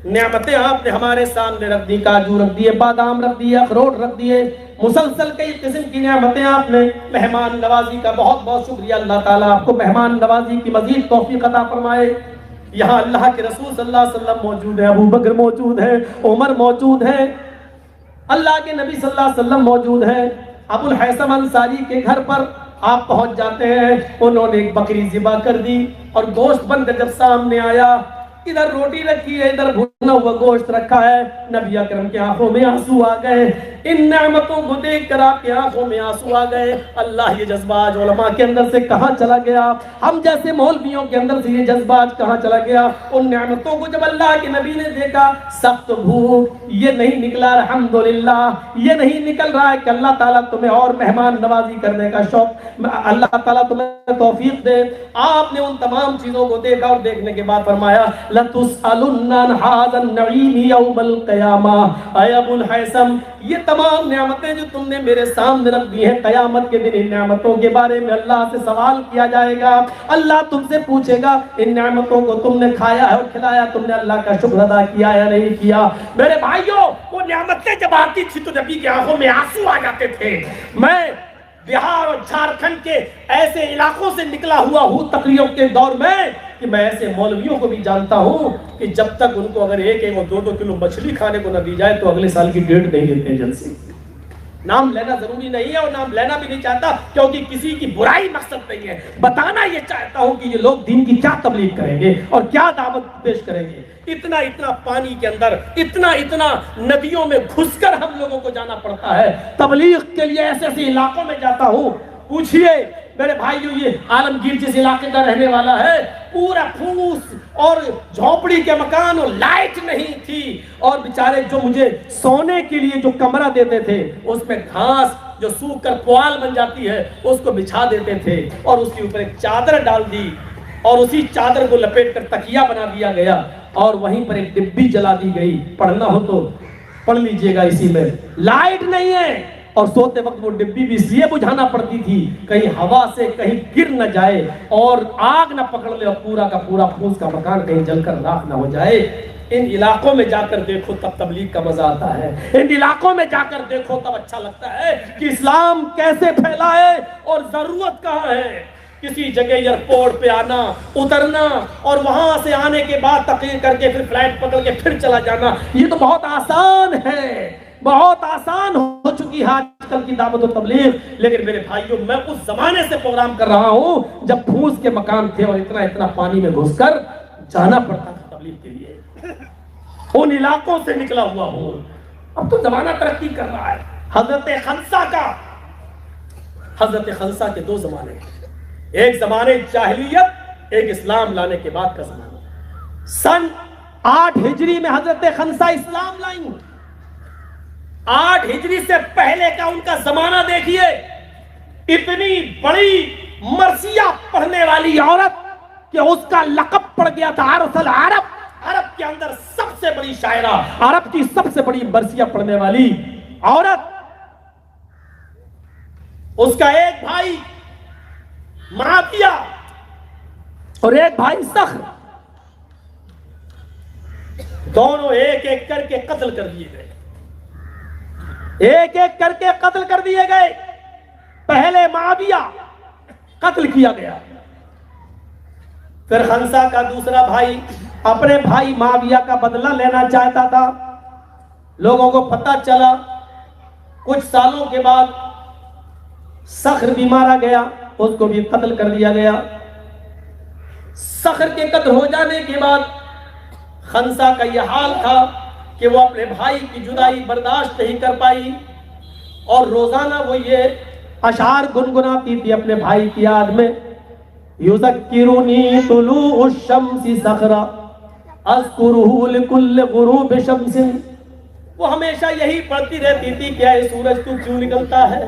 نعمتیں آپ نے ہمارے سامنے رکھ دی، کاجو رکھ دیے، بادام رکھ دیے، اخروٹ رکھ دیے، مسلسل کئی قسم کی نعمتیں آپ نے، مہمان نوازی کا بہت بہت شکریہ۔ اللہ تعالیٰ آپ کو مہمان نوازی کی مزید توفیق عطا فرمائے۔ یہاں اللہ کے رسول صلی اللہ علیہ وسلم موجود ہیں، ابو بکر موجود ہیں، عمر موجود ہیں، اللہ کے نبی صلی اللہ علیہ وسلم موجود ہیں۔ ابو الحیثم انصاری کے گھر پر آپ پہنچ جاتے ہیں، انہوں نے ایک بکری ذبح کر دی اور گوشت بن کر جب سامنے آیا، ادھر روٹی رکھی ہے، ادھر بھنا ہوا گوشت رکھا ہے، نبی اکرم کی آنکھوں میں آنسو آ گئے۔ ان نعمتوں کو دیکھ کر آپ کی آنکھوں میں آنسو آ گئے۔ اللہ، یہ جذبہ آج علماء کے اندر سے کہاں چلا گیا؟ ہم جیسے مولویوں کے اندر سے یہ جذبہ آج کہاں چلا گیا؟ ان نعمتوں کو جب اللہ کے نبی نے دیکھا، سخت بھوک یہ نہیں نکلا، الحمدللہ یہ نہیں نکل رہا ہے کہ اللہ تعالیٰ تمہیں اور مہمان نوازی کرنے کا شوق، اللہ تعالیٰ تمہیں توفیق دے۔ آپ نے ان تمام چیزوں کو دیکھا اور دیکھنے کے بعد فرمایا لَتُسْأَلُنَّ عَنْ هَذَا النَّعِيمِ يَوْمَ الْقِيَامَةِ، اے ابو الحیثم یہ تمام نعمتیں جو تم نے میرے سامنے رکھ دی ہیں، قیامت کے دن ان نعمتوں کے بارے میں اللہ سے سوال کیا جائے گا۔ اللہ تم سے پوچھے گا ان نعمتوں کو تم نے کھایا ہے اور کھلایا، تم نے اللہ کا شکر ادا کیا یا نہیں کیا؟ میرے بھائیوں، وہ نعمتیں جب آتی تھی تو نبی کی آنکھوں میں آنسو آ جاتے تھے۔ میں بہار اور جھارکھنڈ کے ایسے علاقوں سے نکلا ہوا ہوں تقریروں کے دور میں کہ میں ایسے مولویوں کو بھی جانتا ہوں کہ جب تک ان کو اگر ایک اور دو کلو مچھلی کھانے کو نہ دی جائے تو اگلے سال کی ڈیٹ نہیں لیتے ہیں جلسے۔ نام لینا ضروری نہیں ہے اور نام لینا بھی نہیں چاہتا، کیونکہ کسی کی برائی مقصد نہیں ہے، بتانا یہ چاہتا ہوں کہ یہ لوگ دین کی کیا تبلیغ کریں گے اور کیا دعوت پیش کریں گے۔ اتنا اتنا پانی کے اندر، اتنا اتنا ندیوں میں گھس کر ہم لوگوں کو جانا پڑتا ہے تبلیغ کے لیے، ایسے ایسے علاقوں میں جاتا ہوں۔ پوچھئے میرے بھائیو، یہ عالمگیر جس علاقے کا رہنے والا ہے، پورا پھوس اور جھونپڑی کے مکان اور لائٹ نہیں تھی، اور بیچارے جو مجھے سونے کے لیے جو کمرہ دیتے تھے اس میں گھاس جو سوکھ کر پوال بن جاتی ہے اس کو بچھا دیتے تھے اور اس کے اوپر ایک چادر ڈال دی اور اسی چادر کو لپیٹ کر تکیہ بنا دیا گیا اور وہیں پر ایک ڈبی جلا دی گئی، پڑھنا ہو تو پڑھ لیجئے گا اسی میں۔ لائٹ نہیں ہے اور سوتے وقت وہ ڈبی بھی اس لیے بجھانا پڑتی تھی کہیں ہوا سے کہیں گر نہ جائے اور آگ نہ پکڑ لے اور پورا کا پورا پھوس کا مکان کہیں جل کر راکھ نہ ہو جائے۔ ان علاقوں میں جا کر دیکھو تب تبلیغ کا مزہ آتا ہے، ان علاقوں میں جا کر دیکھو تب اچھا لگتا ہے کہ اسلام کیسے پھیلا ہے اور ضرورت کہاں ہے۔ کسی جگہ ایئرپورٹ پہ آنا اترنا اور وہاں سے آنے کے بعد تقریر کر کے پھر فلائٹ پکڑ کے پھر چلا جانا، یہ تو بہت آسان ہے، بہت آسان ہو چکی ہے آج کل کی دعوت و تبلیغ۔ لیکن میرے بھائیوں، میں اس زمانے سے پروگرام کر رہا ہوں جب پھوس کے مکان تھے اور اتنا اتنا پانی میں گھس کر جانا پڑتا تھا تبلیغ کے لیے۔ ان علاقوں سے نکلا ہوا ہوں۔ اب تو زمانہ ترقی کر رہا ہے۔ حضرت خنسا کے دو زمانے، ایک زمانے جاہلیت، ایک اسلام لانے کے بعد کا زمانہ۔ سن 8 ہجری میں حضرت خنسا اسلام لائیں۔ 8 ہجری سے پہلے کا ان کا زمانہ دیکھیے، اتنی بڑی مرثیہ پڑھنے والی عورت کہ اس کا لقب پڑ گیا تھا عرس العرب، عرب کے اندر سب سے بڑی شاعرہ، عرب کی سب سے بڑی مرثیہ پڑھنے والی عورت۔ اس کا ایک بھائی معاویہ اور ایک بھائی صخر، دونوں ایک ایک کر کے قتل کر دیے گئے، ایک ایک کر کے قتل کر دیے گئے۔ پہلے معاویہ قتل کیا گیا، پھر خنسا کا دوسرا بھائی اپنے بھائی معاویہ کا بدلہ لینا چاہتا تھا۔ لوگوں کو پتہ چلا، کچھ سالوں کے بعد صخر بھی مارا گیا، اس کو بھی قتل کر دیا گیا۔ صخر کے قتل ہو جانے کے بعد خنسا کا یہ حال تھا کہ وہ اپنے بھائی کی جدائی برداشت نہیں کر پائی اور روزانہ وہ یہ اشعار گنگناتی تھی اپنے بھائی کی یاد میں، یذکرنی طلوع الشمس صخرا اذکرہ لکل غروب شمس۔ وہ ہمیشہ یہی پڑھتی رہتی تھی کہ اے سورج تو کیوں نکلتا ہے،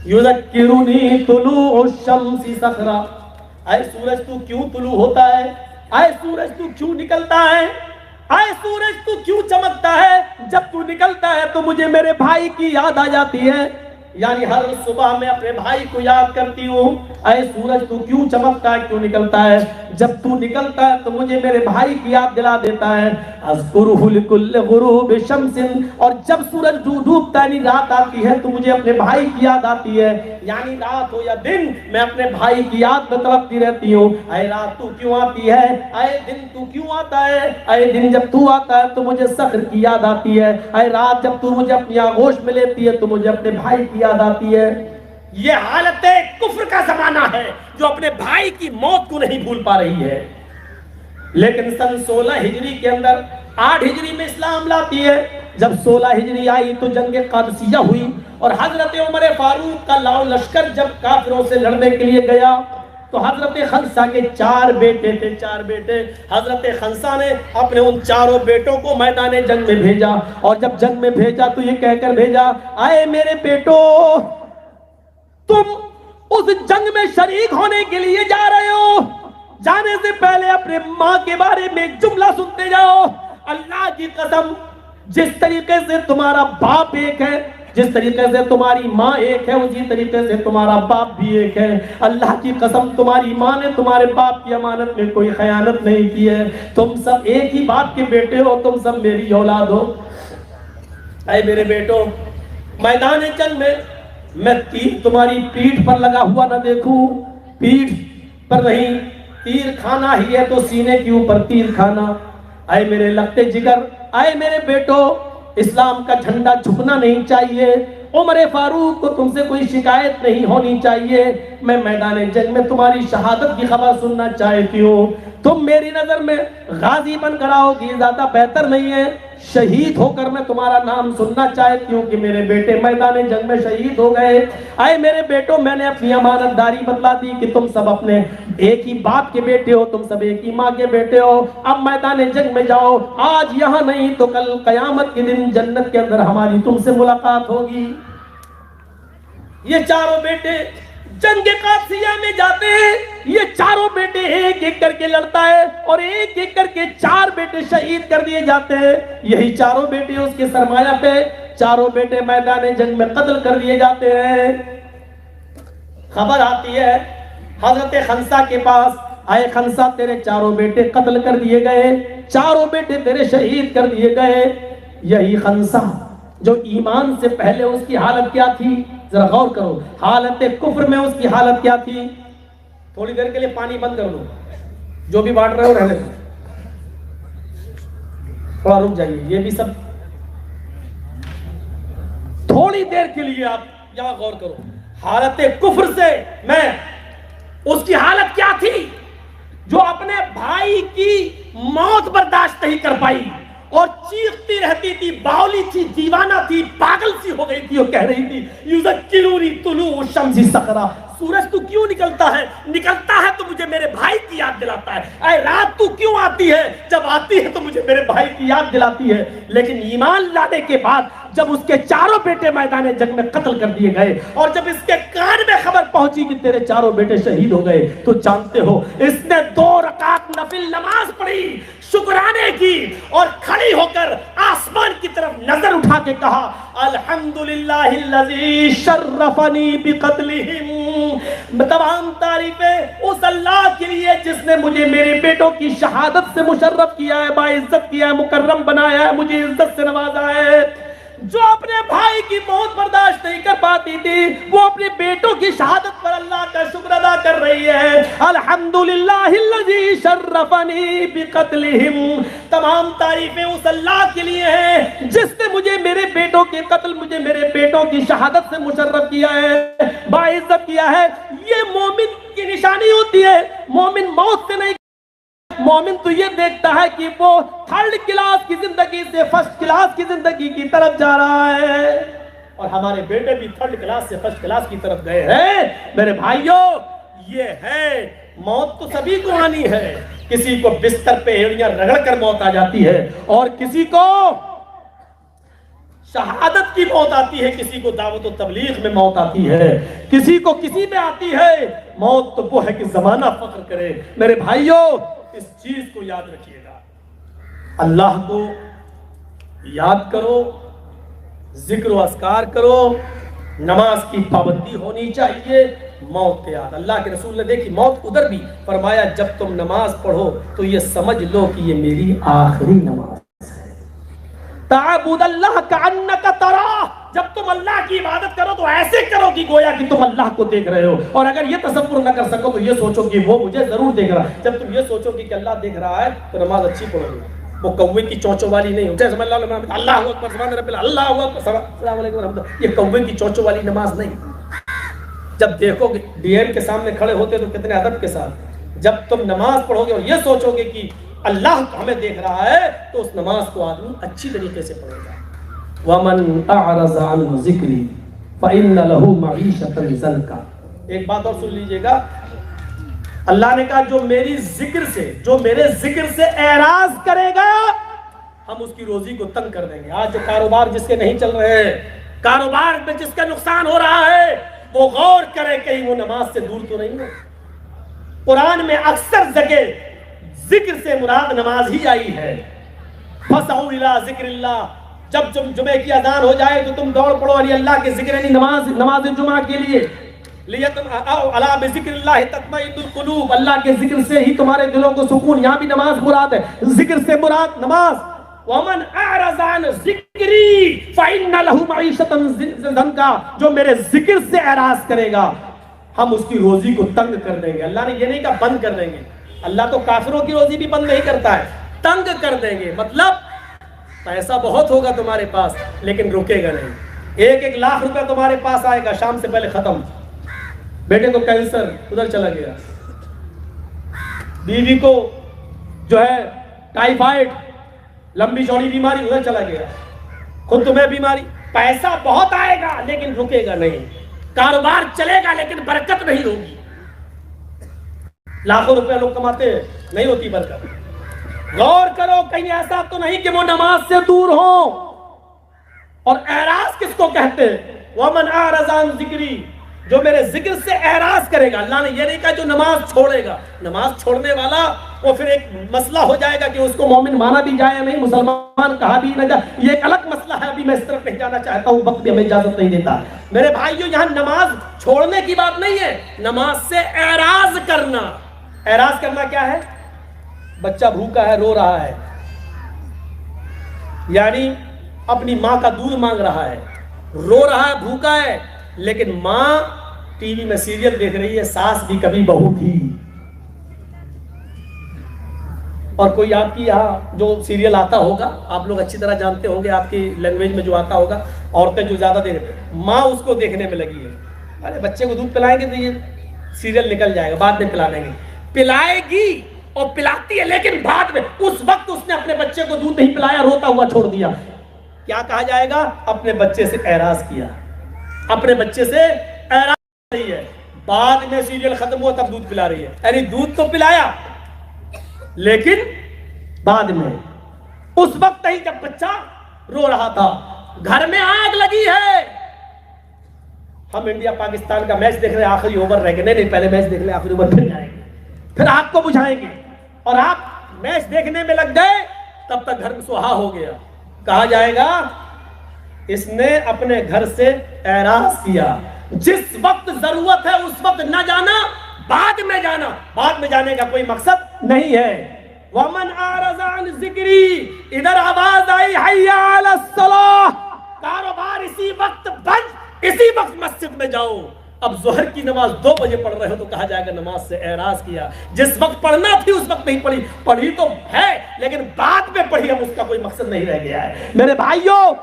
یذکرنی طلوع الشمس صخرا، اے سورج تو کیوں طلوع ہوتا ہے، اے سورج تو کیوں نکلتا ہے، اے سورج تو کیوں چمکتا ہے، جب تو نکلتا ہے تو مجھے میرے بھائی کی یاد آ جاتی ہے۔ یعنی ہر صبح میں اپنے بھائی کو یاد کرتی ہوں، اے سورج تو کیوں چمکتا ہے، کیوں نکلتا ہے؟ جب تو نکلتا ہے تو مجھے میرے بھائی کی یاد دلا دیتا ہے۔ اذکرہ لکل غروب شمس، اور جب سورج ڈوبتا ہے رات آتی ہے تو مجھے اپنے بھائی کی یاد آتی ہے، یعنی رات ہو یا دن میں اپنے بھائی کی یاد میں تڑپتی رہتی ہوں۔ اے رات تو کیوں آتی ہے، اے دن تو کیوں آتا ہے؟ اے دن جب تو آتا ہے تو مجھے سحر کی یاد آتی ہے، اے رات جب تو مجھے اپنی آغوش میں لیتی ہے تو مجھے اپنے بھائی کی یاد آتی ہے۔ یہ حالت کفر کا زمانہ ہے جو اپنے بھائی کی موت کو نہیں بھول پا رہی ہے۔ لیکن سن 16 ہجری کے اندر 8 ہجری میں اسلام لاتی ہے۔ جب 16 ہجری آئی تو جنگ قادسیہ ہوئی، اور حضرت عمر فاروق کا لاؤ لشکر جب کافروں سے لڑنے کے لیے گیا تو حضرت خنسا کے 4 بیٹے تھے، 4 بیٹے۔ حضرت خنسا نے اپنے ان 4 بیٹوں کو میدان جنگ میں بھیجا، اور جب جنگ میں بھیجا تو یہ کہہ کر بھیجا، اے میرے بیٹو، تم اس جنگ میں شریک ہونے کے لیے جا رہے ہو، جانے سے پہلے اپنے ماں کے بارے میں ایک جملہ سنتے جاؤ۔ اللہ کی قسم، جس طریقے سے تمہارا باپ ایک ہے، جس طریقے سے تمہاری ماں ایک ہے، اسی طریقے سے تمہارا باپ بھی ایک ہے۔ اللہ کی قسم، تمہاری ماں نے تمہارے باپ کی امانت میں کوئی خیانت نہیں کی ہے، تم سب ایک ہی باپ کے بیٹے ہو، تم سب میری اولاد ہو۔ اے میرے بیٹو، میدان جنگ میں تیر تمہاری پیٹھ پر لگا ہوا نہ دیکھوں، پیٹھ پر نہیں، تیر کھانا ہی ہے تو سینے کے اوپر تیر کھانا۔ اے میرے لگتے جگر، اے میرے بیٹو، اسلام کا جھنڈا جھکنا نہیں چاہیے، عمر فاروق کو تم سے کوئی شکایت نہیں ہونی چاہیے۔ میں میدان جنگ میں تمہاری شہادت کی خبر سننا چاہتی ہوں، تم میری نظر میں غازی بن کر آؤ گی زیادہ بہتر نہیں ہے، شہید ہو کر میں تمہارا نام سننا چاہتی ہوں کہ میرے بیٹے میدان جنگ میں شہید ہو گئے۔ اے میرے بیٹو، میں نے اپنی امانت داری بتلا دی کہ تم سب اپنے ایک ہی باپ کے بیٹے ہو، تم سب ایک ہی ماں کے بیٹے ہو، اب میدان جنگ میں جاؤ، آج یہاں نہیں تو کل قیامت کے دن جنت کے اندر ہماری تم سے ملاقات ہوگی۔ یہ 4 بیٹے جنگ قادسیہ میں جاتے ہیں، یہ 4 بیٹے ایک ایک کر کے لڑتا ہے، اور ایک ایک کر کے 4 بیٹے شہید کر دیے جاتے ہیں۔ یہی 4 بیٹے اس کے سرمایہ پہ 4 بیٹے میدان جنگ میں قتل کر دیے جاتے ہیں۔ خبر آتی ہے حضرت خنسا کے پاس، اے خنسا، تیرے 4 بیٹے قتل کر دیے گئے، 4 بیٹے تیرے شہید کر دیے گئے۔ یہی خنسا جو ایمان سے پہلے اس کی حالت کیا تھی، ذرا غور کرو، حالت کفر میں اس کی حالت کیا تھی۔ تھوڑی دیر کے لیے پانی بند کر دو، جو بھی بانٹ رہے ہو رہنے دو، تھوڑا رک جائیے، یہ بھی سب تھوڑی دیر کے لیے آپ یہاں غور کرو۔ حالت کفر سے میں اس کی حالت کیا تھی، جو اپنے بھائی کی موت برداشت نہیں کر پائی اور چیختی رہتی تھی، باولی تھی، دیوانہ تھی، پاگل سی ہو گئی تھی، وہ کہہ رہی تھی یذکرونی طلوع الشمس سقرا، سورج تو کیوں نکلتا ہے تو مجھے میرے بھائی کی یاد دلاتا ہے، اے رات تو کیوں آتی ہے، جب آتی ہے تو مجھے میرے بھائی کی یاد دلاتی ہے۔ لیکن ایمان لانے کے بعد جب اس کے 4 بیٹے میدان جنگ میں قتل کر دیے گئے، اور جب اس کے کان میں خبر پہنچی کہ تیرے 4 بیٹے شہید ہو گئے، تو جانتے ہو اس نے 2 رکعت نفل نماز پڑھی شکرانے کی، اور کھڑی ہو کر آسمان کی طرف نظر اٹھا کے کہا الحمدللہ الذی شرفنی بقتلہم، تمام تعریفیں اس اللہ کے لیے جس نے مجھے میرے بیٹوں کی شہادت سے مشرف کیا ہے، باعزت کیا ہے، مکرم بنایا ہے، مجھے عزت سے نوازا ہے۔ جو اپنے بھائی کی موت برداشت نہیں کر پاتی تھی، وہ اپنے بیٹوں کی شہادت پر اللہ کا شکر ادا کر رہی ہے۔ الحمدللہ الذی شرفنی بقتلہم، تمام تعریفیں اس اللہ کے لیے ہیں جس نے مجھے میرے بیٹوں کے قتل، مجھے میرے بیٹوں کی شہادت سے مشرف کیا ہے، باعزت کیا ہے۔ یہ مومن کی نشانی ہوتی ہے، مومن موت سے نہیں، مومن تو یہ دیکھتا ہے کہ وہ 3rd کلاس کی زندگی سے 1st کلاس کی زندگی کی طرف جا رہا ہے، اور ہمارے بیٹے بھی 3rd کلاس سے 1st کلاس کی طرف گئے ہیں۔ میرے بھائیوں، یہ ہے موت تو سبھی کو آنی ہے، کسی کو بستر پہ ایڑیاں رگڑ کر موت آ جاتی ہے، اور کسی کو شہادت کی موت آتی ہے، کسی کو دعوت و تبلیغ میں موت آتی ہے، کسی کو کسی میں آتی ہے۔ موت تو وہ ہے کہ زمانہ فخر کرے۔ میرے بھائیوں، اس چیز کو یاد رکھیے گا، اللہ کو یاد کرو، ذکر و اذکار کرو، نماز کی پابندی ہونی چاہیے موت کے یاد. اللہ کے رسول نے دیکھی موت ادھر بھی فرمایا جب تم نماز پڑھو تو یہ سمجھ لو کہ یہ میری آخری نماز ہے. تعبد اللہ کأنک تراہ, جب تم اللہ کی عبادت کرو تو ایسے کرو کہ گویا کہ تم اللہ کو دیکھ رہے ہو. اور اگر یہ تصور نہ کر سکو تو یہ سوچو کہ وہ مجھے ضرور دیکھ رہا ہے. جب تم یہ سوچو کہ اللہ دیکھ رہا ہے تو نماز اچھی پڑھو گی. وہ کوے کی چونچوں والی نہیں ہوتی, اللہ اکبر سبحان رب اللہ اکبر السلام علیکم ورحمۃ اللہ, یہ کوے کی چونچوں والی نماز نہیں. جب دیکھو گے ڈی ایم کے سامنے کھڑے ہوتے تو کتنے ادب کے ساتھ, جب تم نماز پڑھو گے اور یہ سوچو گے کہ اللہ ہمیں دیکھ رہا ہے تو اس نماز کو آدمی اچھی طریقے سے پڑھے گا. وَمَنْ أَعْرَضَ عَنْ ذِكْرِي فَإِنَّ لَهُ مَعِيشَةً ضَنْكًا. ایک بات اور سن لیجئے گا, اللہ نے کہا جو میرے ذکر سے اعراض کرے گا ہم اس کی روزی کو تنگ کر دیں گے. آج جو کاروبار جس کے نہیں چل رہے ہیں, کاروبار میں جس کا نقصان ہو رہا ہے, وہ غور کرے کہیں وہ نماز سے دور تو نہیں ہے. قرآن میں اکثر جگہ ذکر سے مراد نماز ہی آئی ہے. فَسَعُوا إِلَىٰ ذِكْرِ اللَّهِ, جب جمعے کی اذان ہو جائے تو تم دوڑ پڑو علی اللہ کے ذکر, یعنی نماز جمعہ کے لیے. الا بذکر اللہ تطمئن القلوب, اللہ کے ذکر سے ہی تمہارے دلوں کو سکون. یہاں بھی نماز مراد ہے, ذکر سے مراد نماز. ومن اعرض عن ذکری فإن له معیشۃ ضنکا, جو میرے ذکر سے اعراض کرے گا ہم اس کی روزی کو تنگ کر دیں گے. اللہ نے یہ نہیں کہا بند کر دیں گے, اللہ تو کافروں کی روزی بھی بند نہیں کرتا ہے, تنگ کر دیں گے. مطلب پیسہ بہت ہوگا تمہارے پاس لیکن رکے گا نہیں. 1-1 لاکھ روپے تمہارے پاس آئے گا, شام سے پہلے ختم. بیٹے کو کینسر, ادھر چلا گیا. بیوی کو جو ہے ٹائیفائڈ, لمبی چوڑی بیماری, ادھر چلا گیا. خود تمہیں بیماری. پیسہ بہت آئے گا لیکن رکے گا نہیں. کاروبار چلے گا لیکن برکت نہیں ہوگی. لاکھوں روپے لوگ کماتے ہیں, نہیں ہوتی برکت. غور کرو کہیں ایسا تو نہیں کہ وہ نماز سے دور ہوں. اور اعراض کس کو کہتے ہیں؟ وَمَنْ أَعْرَضَ عَنْ ذِكْرِي, جو میرے ذکر سے اعراض کرے گا. اللہ نے یہ نہیں کہا جو نماز چھوڑے گا. نماز چھوڑنے والا وہ پھر ایک مسئلہ ہو جائے گا کہ اس کو مومن مانا بھی جائے یا نہیں, مسلمان کہا بھی نہ جائے, یہ ایک الگ مسئلہ ہے. ابھی میں اس طرف نہیں جانا چاہتا ہوں, وقت بھی ہمیں اجازت نہیں دیتا. میرے بھائیو, یہاں نماز چھوڑنے کی بات نہیں ہے, نماز سے اعراض کرنا. اعراض کرنا کیا ہے؟ بچہ بھوکا ہے, رو رہا ہے, یعنی اپنی ماں کا دودھ مانگ رہا ہے, رو رہا ہے, بھوکا ہے, لیکن ماں ٹی وی میں سیریل دیکھ رہی ہے, ساس بھی کبھی بہو تھی. اور کوئی آپ کی یہاں جو سیریل آتا ہوگا, آپ لوگ اچھی طرح جانتے ہوں گے, آپ کی لینگویج میں جو آتا ہوگا, عورتیں جو زیادہ دیکھ رہی ہیں, ماں اس کو دیکھنے میں لگی ہے. ارے بچے کو دودھ پلائیں گے تو یہ سیریل نکل جائے گا, بعد میں پلا دیں گے. پلائے گی اور پلاتی ہے, لیکن بعد میں اس وقت اس نے اپنے بچے کو دودھ نہیں پلایا, روتا ہوا چھوڑ دیا. کیا کہا جائے گا؟ اپنے بچے سے اعراض کیا, اپنے بچے سے اعراض رہی ہے. بعد میں سیریل ختم ہوا تب دودھ پلا رہی ہے. یعنی دودھ تو پلایا لیکن بعد میں, اس وقت ہی جب بچہ رو رہا تھا. گھر میں آگ لگی ہے. ہم انڈیا پاکستان کا میچ دیکھ رہے ہیں, آخری اوور رہ گئے. نہیں, پہلے میچ دیکھ لیں, آخری اوور پھر جائیں گے, پھر آپ کو بجھائیں گے. اور آپ میچ دیکھنے میں لگ گئے, تب تک گھر سوہا ہو گیا. کہا جائے گا اس نے اپنے گھر سے اعراض کیا. جس وقت ضرورت ہے اس وقت نہ جانا, بعد میں جانا. بعد میں جانے کا کوئی مقصد نہیں ہے. وَمَنْ أَعْرَضَ عَنْ ذِكْرِي, ادھر آواز آئی حَيَّ عَلَى الصَّلَاةِ, کاروبار اسی وقت بند, اسی وقت مسجد میں جاؤ. اب ظہر کی نماز 2 بجے پڑھ رہے ہو تو کہا جائے گا نماز سے اعراض کیا. جس وقت پڑھنا تھی اس وقت نہیں پڑھی. پڑھی تو ہے لیکن بعد میں پڑھی, اب اس کا کوئی مقصد نہیں رہ گیا ہے. میرے بھائیوں,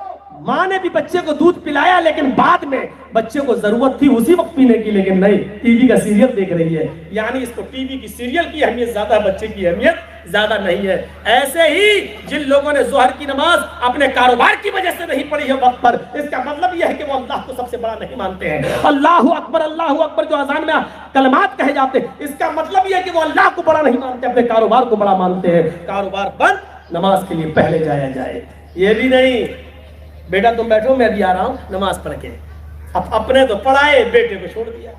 ماں نے بھی بچے کو دودھ پلایا لیکن بعد میں بچے کو ضرورت تھی اسی وقت پینے کی, لیکن نہیں, ٹی وی کا سیریل دیکھ رہی ہے. یعنی اس کو ٹی وی کی سیریل کی اہمیت زیادہ ہے, بچے کی اہمیت زیادہ نہیں ہے. ایسے ہی جن لوگوں نے ظہر کی نماز اپنے کاروبار کی وجہ سے نہیں پڑھی ہے وقت پر, اس کا مطلب یہ ہے کہ وہ اللہ کو سب سے بڑا نہیں مانتے ہیں. اللہ اکبر جو اذان میں کلمات کہے جاتے ہیں, اس کا مطلب یہ ہے کہ وہ اللہ کو بڑا نہیں مانتے, اپنے کاروبار کو بڑا مانتے ہیں. کاروبار بند, نماز کے لیے پہلے جایا جائے. یہ بھی نہیں, بیٹا تم بیٹھو میں بھی آ رہا ہوں نماز پڑھ کے. اب اپنے تو پڑھائے, بیٹے کو چھوڑ دیا.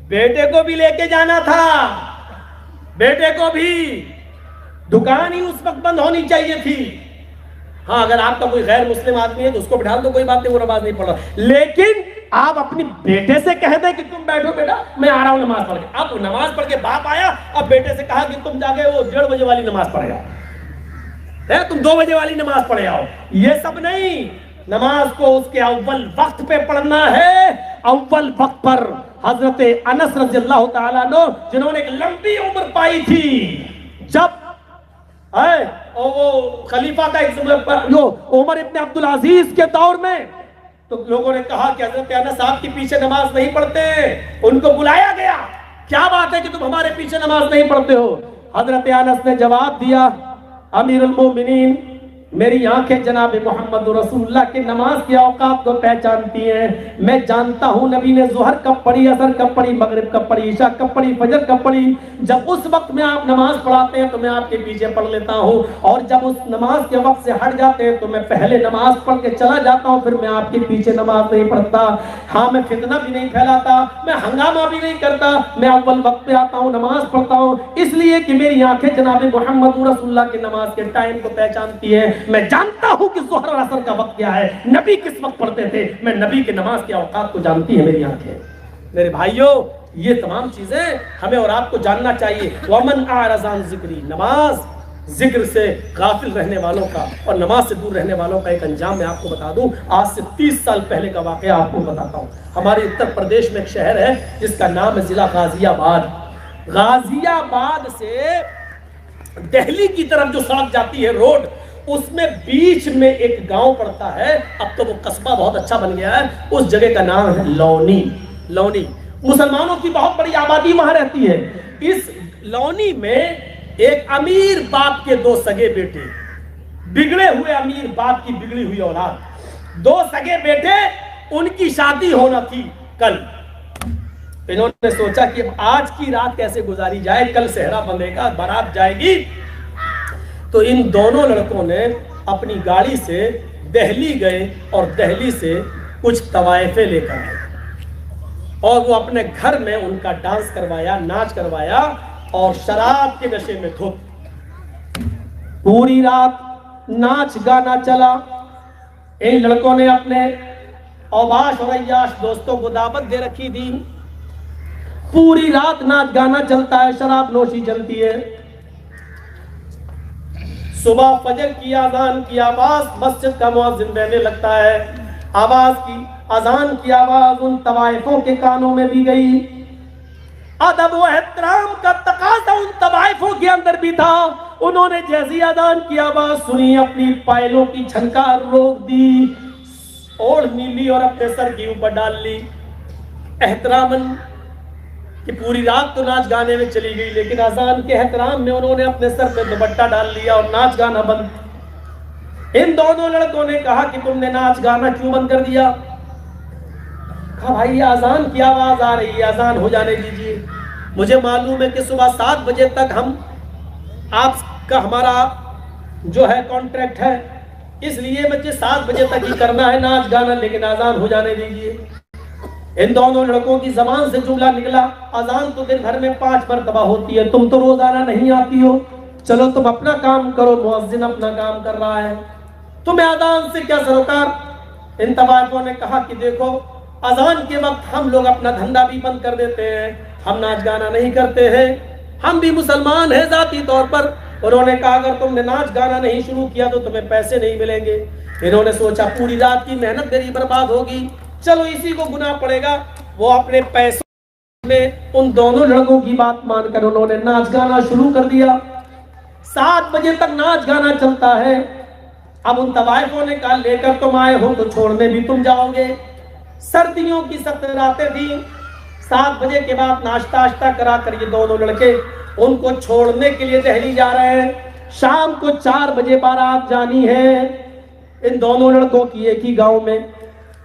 بیٹے کو بھی لے کے جانا تھا, بیٹے کو بھی. دکان ہی اس وقت بند ہونی چاہیے تھی. ہاں, اگر آپ کا کوئی غیر مسلم آدمی ہے تو اس کو بٹھا دو, کوئی بات نہیں, وہ نماز نہیں پڑھ رہا, لیکن آپ اپنی بیٹے سے کہہ دیں کہ تم بیٹھو بیٹا میں آ رہا ہوں نماز پڑھ کے. اب نماز پڑھ کے باپ آیا, اب بیٹے سے کہا کہ تم جا کے وہ 1:30 بجے والی نماز پڑھ آؤ, تم 2 بجے والی نماز پڑھ آؤ. یہ سب نہیں, نماز کو اس کے اول وقت پہ پڑھنا ہے. اول وقت پر حضرت انس رضی اللہ تعالیٰ عنہ جنہوں نے ایک لمبی عمر پائی تھی, جب وہ خلیفہ کا جو عمر ابن عبدالعزیز کے دور میں, تو لوگوں نے کہا کہ حضرت انس صاحب کے پیچھے نماز نہیں پڑھتے. ان کو بلایا گیا, کیا بات ہے کہ تم ہمارے پیچھے نماز نہیں پڑھتے ہو؟ حضرت انس نے جواب دیا, امیر المومنین میری آنکھیں جناب محمد رسول اللہ کے نماز کے اوقات کو پہچانتی ہیں. میں جانتا ہوں نبی نے ظہر کب پڑھی, عصر کب پڑھی, مغرب کب پڑھی, عشاء کب پڑھی, فجر کب پڑھی. جب اس وقت میں آپ نماز پڑھاتے ہیں تو میں آپ کے پیچھے پڑھ لیتا ہوں, اور جب اس نماز کے وقت سے ہٹ جاتے ہیں تو میں پہلے نماز پڑھ کے چلا جاتا ہوں, پھر میں آپ کے پیچھے نماز نہیں پڑھتا. ہاں میں فتنہ بھی نہیں پھیلاتا, میں ہنگامہ بھی نہیں کرتا, میں اول وقت پہ آتا ہوں, نماز پڑھتا ہوں, اس لیے کہ میری آنکھیں جناب محمد رسول اللہ کی نماز کے ٹائم کو پہچانتی ہے. میں جانتا ہوں کہ ظہر اور عصر کا وقت کیا ہے, نبی کس وقت پڑھتے تھے, میں نبی کی نماز کے اوقات کو جانتی ہے میری آنکھیں. میرے بھائیوں, یہ تمام چیزیں ہمیں اور آپ کو جاننا چاہیے. وَمَنْ أَعْرَضَ عَنْ ذِكْرِي, نماز ذکر سے غافل رہنے والوں کا اور نماز سے دور رہنے والوں کا ایک انجام میں آپ کو بتا دوں. آج سے 30 سال پہلے کا واقعہ آپ کو بتاتا ہوں. ہمارے اتر پردیش میں ایک شہر ہے جس کا نام ہے ضلع غازی آباد. غازی آباد سے دہلی کی طرف جو سڑک جاتی ہے روڈ, اس میں بیچ میں ایک گاؤں پڑتا ہے. اب تو وہ قصبہ بہت اچھا بن گیا ہے. اس جگہ کا نام ہے لونی. لونی مسلمانوں کی بہت بڑی آبادی وہاں رہتی ہے. اس لونی میں ایک امیر باپ کے 2 سگے بیٹے, بگڑے ہوئے امیر باپ کی بگڑی ہوئی اولاد, 2 سگے بیٹے, ان کی شادی ہونا تھی کل. انہوں نے سوچا کہ آج کی رات کیسے گزاری جائے, کل صحرا بندے گا, بارات جائے گی. تو ان دونوں لڑکوں نے اپنی گاڑی سے دہلی گئے اور دہلی سے کچھ طوائفیں لے کر آئے, اور وہ اپنے گھر میں ان کا ڈانس کروایا, ناچ کروایا, اور شراب کے نشے میں دھت. پوری رات ناچ گانا چلا. ان لڑکوں نے اپنے اوباش اور عیاش دوستوں کو دعوت دے رکھی تھی. پوری رات ناچ گانا چلتا ہے, شراب نوشی چلتی ہے. صبح فجر کی اذان کی آواز مسجد کا مؤذن دینے لگتا ہے. آواز کی اذان کی آواز ان طوائفوں کے کانوں میں بھی گئی. ادب و احترام کا تقاضا ان طوائفوں کے اندر بھی تھا. انہوں نے جیسی اذان کی آواز سنی, اپنی پائلوں کی چھنکار روک دی, اوڑھنی لی اور اپنے سر کے اوپر ڈال لی. احتراماً کہ پوری رات تو ناچ گانے میں چلی گئی, لیکن اذان کے احترام میں انہوں نے اپنے سر پہ دوپٹہ ڈال لیا اور ناچ گانا بند. ان دونوں لڑکوں نے کہا کہ تم نے ناچ گانا کیوں بند کر دیا؟ کہا بھائی یہ اذان کی آواز آ رہی ہے, اذان ہو جانے دیجیے. مجھے معلوم ہے کہ صبح 7 بجے تک آپ کا ہمارا جو ہے کانٹریکٹ ہے, اس لیے مجھے 7 بجے تک ہی کرنا ہے ناچ گانا, لیکن اذان ہو جانے دیجیے. ان دونوں لڑکوں کی زبان سے جملہ نکلا, اذان تو دن بھر میں 5 مرتبہ ہوتی ہے, تم تو روزانہ نہیں آتی ہو, چلو تم اپنا کام کرو, مؤذن اپنا کام کر رہا ہے, تمہیں اذان سے کیا سروکار؟ ان طوائفوں نے کہا کہ دیکھو اذان کے وقت ہم لوگ اپنا دھندا بھی بند کر دیتے ہیں, ہم ناچ گانا نہیں کرتے ہیں, ہم بھی مسلمان ہیں ذاتی طور پر. انہوں نے کہا اگر تم نے ناچ گانا نہیں شروع کیا تو تمہیں پیسے نہیں ملیں گے. انہوں نے سوچا پوری رات کی محنت میری برباد ہوگی, چلو اسی کو گناہ پڑے گا. وہ اپنے پیسوں میں ان دونوں لڑکوں کی بات مان کر انہوں نے ناچ گانا شروع کر دیا. 7 بجے تک ناچ گانا چلتا ہے. اب ان طوائفوں نے کہا لے کر تم آئے ہو تو چھوڑنے بھی تم جاؤ گے. سردیوں کی سخت راتیں تھیں. 7 بجے کے بعد ناشتہ آشتہ کرا کر یہ دونوں لڑکے ان کو چھوڑنے کے لیے دہلی جا رہے ہیں. شام کو 4 بجے بارات جانی ہے ان دونوں لڑکوں کی ایک ہی گاؤں میں.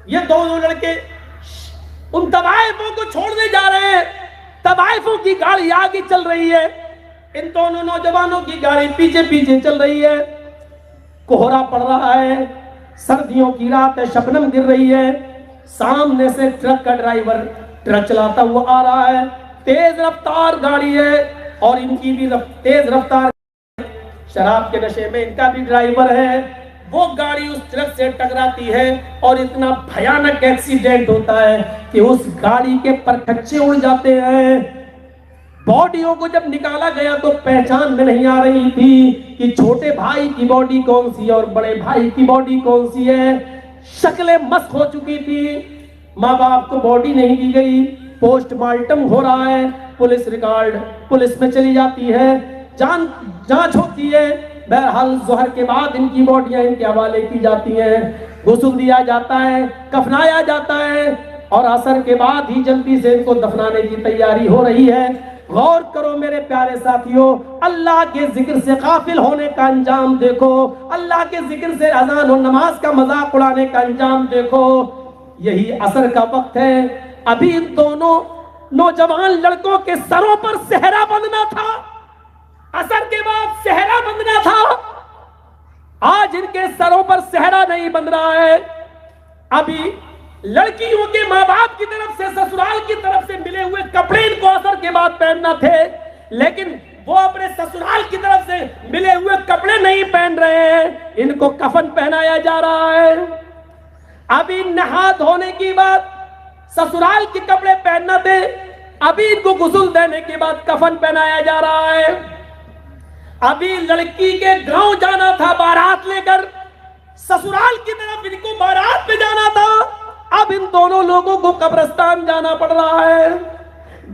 یہ دونوں لڑکے ان طوائفوں کو چھوڑنے جا رہے ہیں. طوائفوں کی گاڑی آگے چل رہی ہے, ان دونوں نوجوانوں کی گاڑی پیچھے پیچھے چل رہی ہے. کوہرا پڑ رہا ہے, سردیوں کی رات ہے, شبنم گر رہی ہے. سامنے سے ٹرک کا ڈرائیور ٹرک چلاتا ہوا آ رہا ہے, تیز رفتار گاڑی ہے اور ان کی بھی تیز رفتار. شراب کے نشے میں ان کا بھی ڈرائیور ہے. وہ گاڑی اس ٹرک سے ٹکراتی ہے اور اتنا بھیانک ایکسیڈنٹ ہوتا ہے کہ اس گاڑی کے پرکھچے اڑ جاتے ہیں. باڈیوں کو جب نکالا گیا تو پہچان میں نہیں آ رہی تھی کہ چھوٹے بھائی کی باڈی کون سی ہے اور بڑے بھائی کی باڈی کون سی ہے. شکلیں مسخ ہو چکی تھی. ماں باپ کو باڈی نہیں دی گئی. پوسٹ مارٹم ہو رہا ہے. پولیس ریکارڈ پولیس میں چلی جاتی ہے. جانچ ہوتی ہے. بہرحال ظہر کے بعد ان کی باڈیاں ان کے حوالے کی جاتی ہیں. غسل دیا جاتا ہے, کفنایا جاتا ہے اور عصر کے بعد ہی جلدی سے ان کو دفنانے کی تیاری ہو رہی ہے. غور کرو میرے پیارے ساتھیوں, اللہ کے ذکر سے غافل ہونے کا انجام دیکھو. اللہ کے ذکر سے اذان و نماز کا مذاق اڑانے کا انجام دیکھو. یہی عصر کا وقت ہے. ابھی ان دونوں نوجوان لڑکوں کے سروں پر صحرا بندنا تھا. عصر کے بعد صحرا بندنا تھا. آج ان کے سروں پر صحرا نہیں بند رہا ہے. ابھی لڑکیوں کے ماں باپ کی طرف سے, سسرال کی طرف سے ملے ہوئے کپڑے ان کو عصر کے بعد پہننا تھے, لیکن وہ اپنے سسرال کی طرف سے ملے ہوئے کپڑے نہیں پہن رہے ہیں. ان کو کفن پہنایا جا رہا ہے. ابھی نہا دھونے کی بات سسرال کے کپڑے پہننا تھے, ابھی ان کو غسل دینے کے بعد کفن پہنایا جا رہا ہے. ابھی لڑکی کے گاؤں جانا تھا بارات لے کر, سسرال کی طرف ان کو بارات میں جانا تھا. اب ان دونوں لوگوں کو قبرستان جانا پڑ رہا ہے.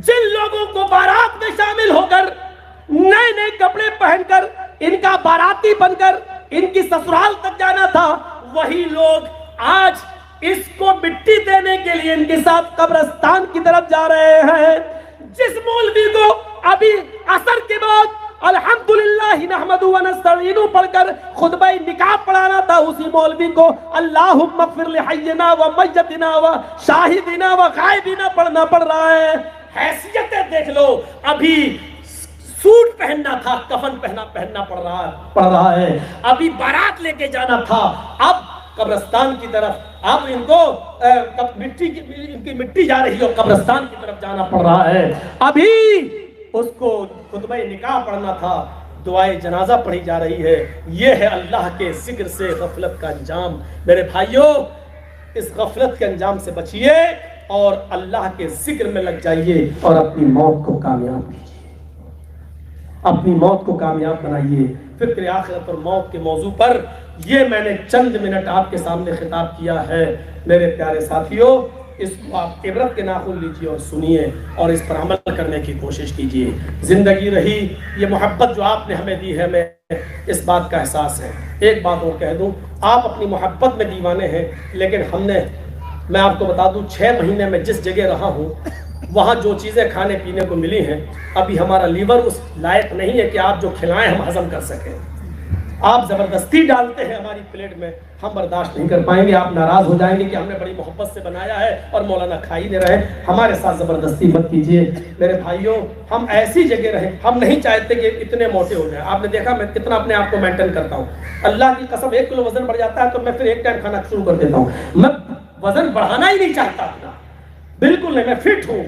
جن لوگوں کو بارات میں شامل ہو کر نئے نئے کپڑے پہن کر ان کا باراتی بن کر ان کی سسرال تک جانا تھا, وہی لوگ آج اس کو مٹی دینے کے لیے ان کے ساتھ قبرستان کی طرف جا رہے ہیں. جس مولوی کو ابھی عصر کے بعد الحمدللہ نحمدہ و نستعینہ پڑھ کر خطبہ نکاح پڑھانا تھا, اسی مولوی کو اللہم اغفر لحینا و میتنا و شاہدنا و غائبنا پڑھنا پڑ رہا ہے. حیثیتیں دیکھ لو. ابھی سوٹ پہننا تھا, کفن پہننا پڑ رہا ہے. ابھی بارات لے کے جانا تھا, اب قبرستان کی طرف, اب ان کو ان کی مٹی جا رہی ہے اور قبرستان کی طرف جانا پڑ رہا ہے. ابھی اس کو خطبہ نکاح پڑھنا تھا, دعائے جنازہ پڑھی جا رہی ہے. یہ ہے اللہ کے ذکر سے غفلت کا انجام. میرے بھائیوں, اس غفلت کے انجام سے بچیے اور اللہ کے ذکر میں لگ جائیے اور اپنی موت کو کامیاب کیجیے, اپنی موت کو کامیاب بنائیے. فکر آخرت اور موت کے موضوع پر یہ میں نے چند منٹ آپ کے سامنے خطاب کیا ہے. میرے پیارے ساتھیوں, اس کو آپ عبرت کے ناخن لیجیے اور سنیے اور اس پر عمل کرنے کی کوشش کیجیے. زندگی رہی یہ محبت جو آپ نے ہمیں دی ہے, ہمیں اس بات کا احساس ہے. ایک بات اور کہہ دوں, آپ اپنی محبت میں دیوانے ہیں, لیکن میں آپ کو بتا دوں 6 مہینے میں جس جگہ رہا ہوں وہاں جو چیزیں کھانے پینے کو ملی ہیں, ابھی ہمارا لیور اس لائق نہیں ہے کہ آپ جو کھلائیں ہم ہضم کر سکیں. آپ زبردستی ڈالتے ہیں ہماری پلیٹ میں, ہم برداشت نہیں کر پائیں گے. آپ ناراض ہو جائیں گے کہ ہم نے بڑی محبت سے بنایا ہے اور مولانا کھا ہی نہیں رہے. ہمارے ساتھ زبردستی مت کیجیے. میرے بھائیوں, ہم ایسی جگہ رہیں, ہم نہیں چاہتے کہ اتنے موٹے ہو جائیں. آپ نے دیکھا میں کتنا اپنے آپ کو مینٹین کرتا ہوں. اللہ کی قسم 1 کلو وزن بڑھ جاتا ہے تو میں پھر ایک ٹائم کھانا شروع کر دیتا ہوں. میں وزن بڑھانا ہی نہیں چاہتا اپنا, بالکل نہیں. میں فٹ ہوں,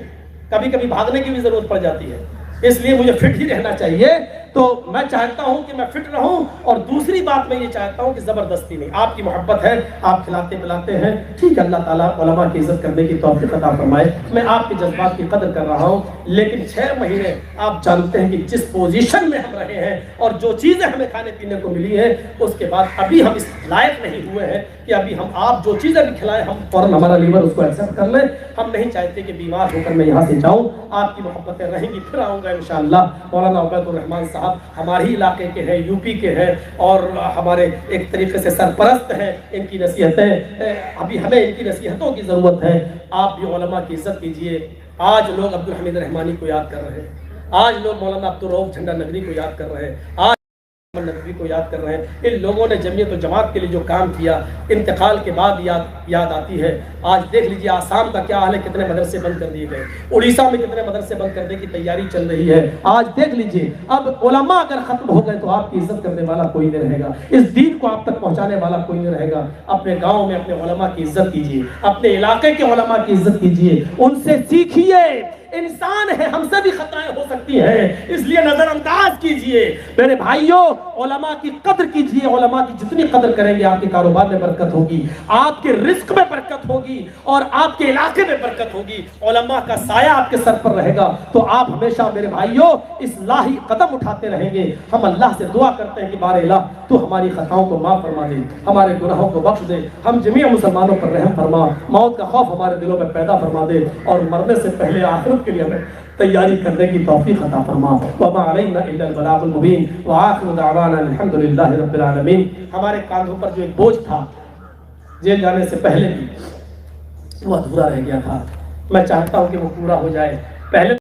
کبھی کبھی بھاگنے کی بھی ضرورت پڑ جاتی ہے, اس لیے مجھے فٹ ہی رہنا چاہیے. تو میں چاہتا ہوں کہ میں فٹ رہوں, اور دوسری بات میں یہ چاہتا ہوں کہ زبردستی نہیں. آپ کی محبت ہے, آپ کھلاتے پلاتے ہیں, ٹھیک ہے, اللہ تعالیٰ علماء کی عزت کرنے کی توفیق عطا فرمائے. میں آپ کے جذبات کی قدر کر رہا ہوں, لیکن 6 مہینے آپ جانتے ہیں کہ جس پوزیشن میں ہم رہے ہیں اور جو چیزیں ہمیں کھانے پینے کو ملی ہیں, اس کے بعد ابھی ہم اس لائق نہیں ہوئے ہیں کہ ابھی ہم آپ جو چیزیں بھی کھلائیں ہم فوراً ہمارا لیور اس کو ایکسیپٹ کر لیں. ہم نہیں چاہتے کہ بیمار ہو کر میں یہاں سے جاؤں. آپ کی محبتیں رہیں گی, پھر آؤں گا انشاءاللہ. مولانا عبید الرحمان صاحب ہمارے ہی علاقے کے ہیں, یو پی کے ہیں, اور ہمارے ایک طریقے سے سرپرست ہیں. ان کی نصیحتیں, ابھی ہمیں ان کی نصیحتوں کی ضرورت ہے. آپ بھی علماء کی عزت کیجیے. آج لوگ عبدالحمید رحمانی کو یاد کر رہے ہیں, آج لوگ مولانا عبدالرؤف جھنڈا نگری کو یاد کر رہے ہیں, آج نقوی کو یاد کر رہے ہیں. ان لوگوں نے جمعیت و جماعت کے لیے جو کام کیا, انتقال کے بعد یاد آتی ہے. آج دیکھ لیجیے آسام کا کیا حال ہے, کتنے مدرسے بند کر دیے گئے, اڑیسہ میں کتنے مدرسے بند کرنے کی تیاری چل رہی ہے. آج دیکھ لیجیے, اب علماء اگر ختم ہو گئے تو آپ کی عزت کرنے والا کوئی نہیں رہے گا, اس دین کو آپ تک پہنچانے والا کوئی نہیں رہے گا. اپنے گاؤں میں اپنے علماء کی عزت کیجیے, اپنے علاقے کے علماء کی عزت کیجیے, ان سے سیکھیے. انسان ہے, ہم سے بھی خطائیں ہو سکتی ہیں, اس لیے نظر انداز کیجئے. میرے بھائیوں, علماء کی قدر کیجئے. علماء کی جتنی قدر کریں گے آپ کے کاروبار میں برکت ہوگی, آپ کے رزق میں برکت ہوگی, اور آپ کے علاقے میں برکت ہوگی. علماء کا سایہ آپ کے سر پر رہے گا تو آپ ہمیشہ میرے بھائیوں اصلاحی قدم اٹھاتے رہیں گے. ہم اللہ سے دعا کرتے ہیں کہ بار الہ تو ہماری خطاؤں کو معاف فرما دے, ہمارے گناہوں کو بخش دے, ہم جميع مسلمانوں پر رحم فرما, موت کا خوف ہمارے دلوں میں پیدا فرما دے, اور مرنے سے پہلے آخرت کے لیے ہمیں تیاری کرنے کی توفیق عطا فرما. وما علینا الا البلاغ المبین وآخر دعوانا الحمد للہ رب العالمین. ہمارے کاندھوں پر جو ایک بوجھ تھا جیل جانے سے پہلے بھی, وہ ادھورا رہ گیا تھا, میں چاہتا ہوں کہ وہ پورا ہو جائے. پہلے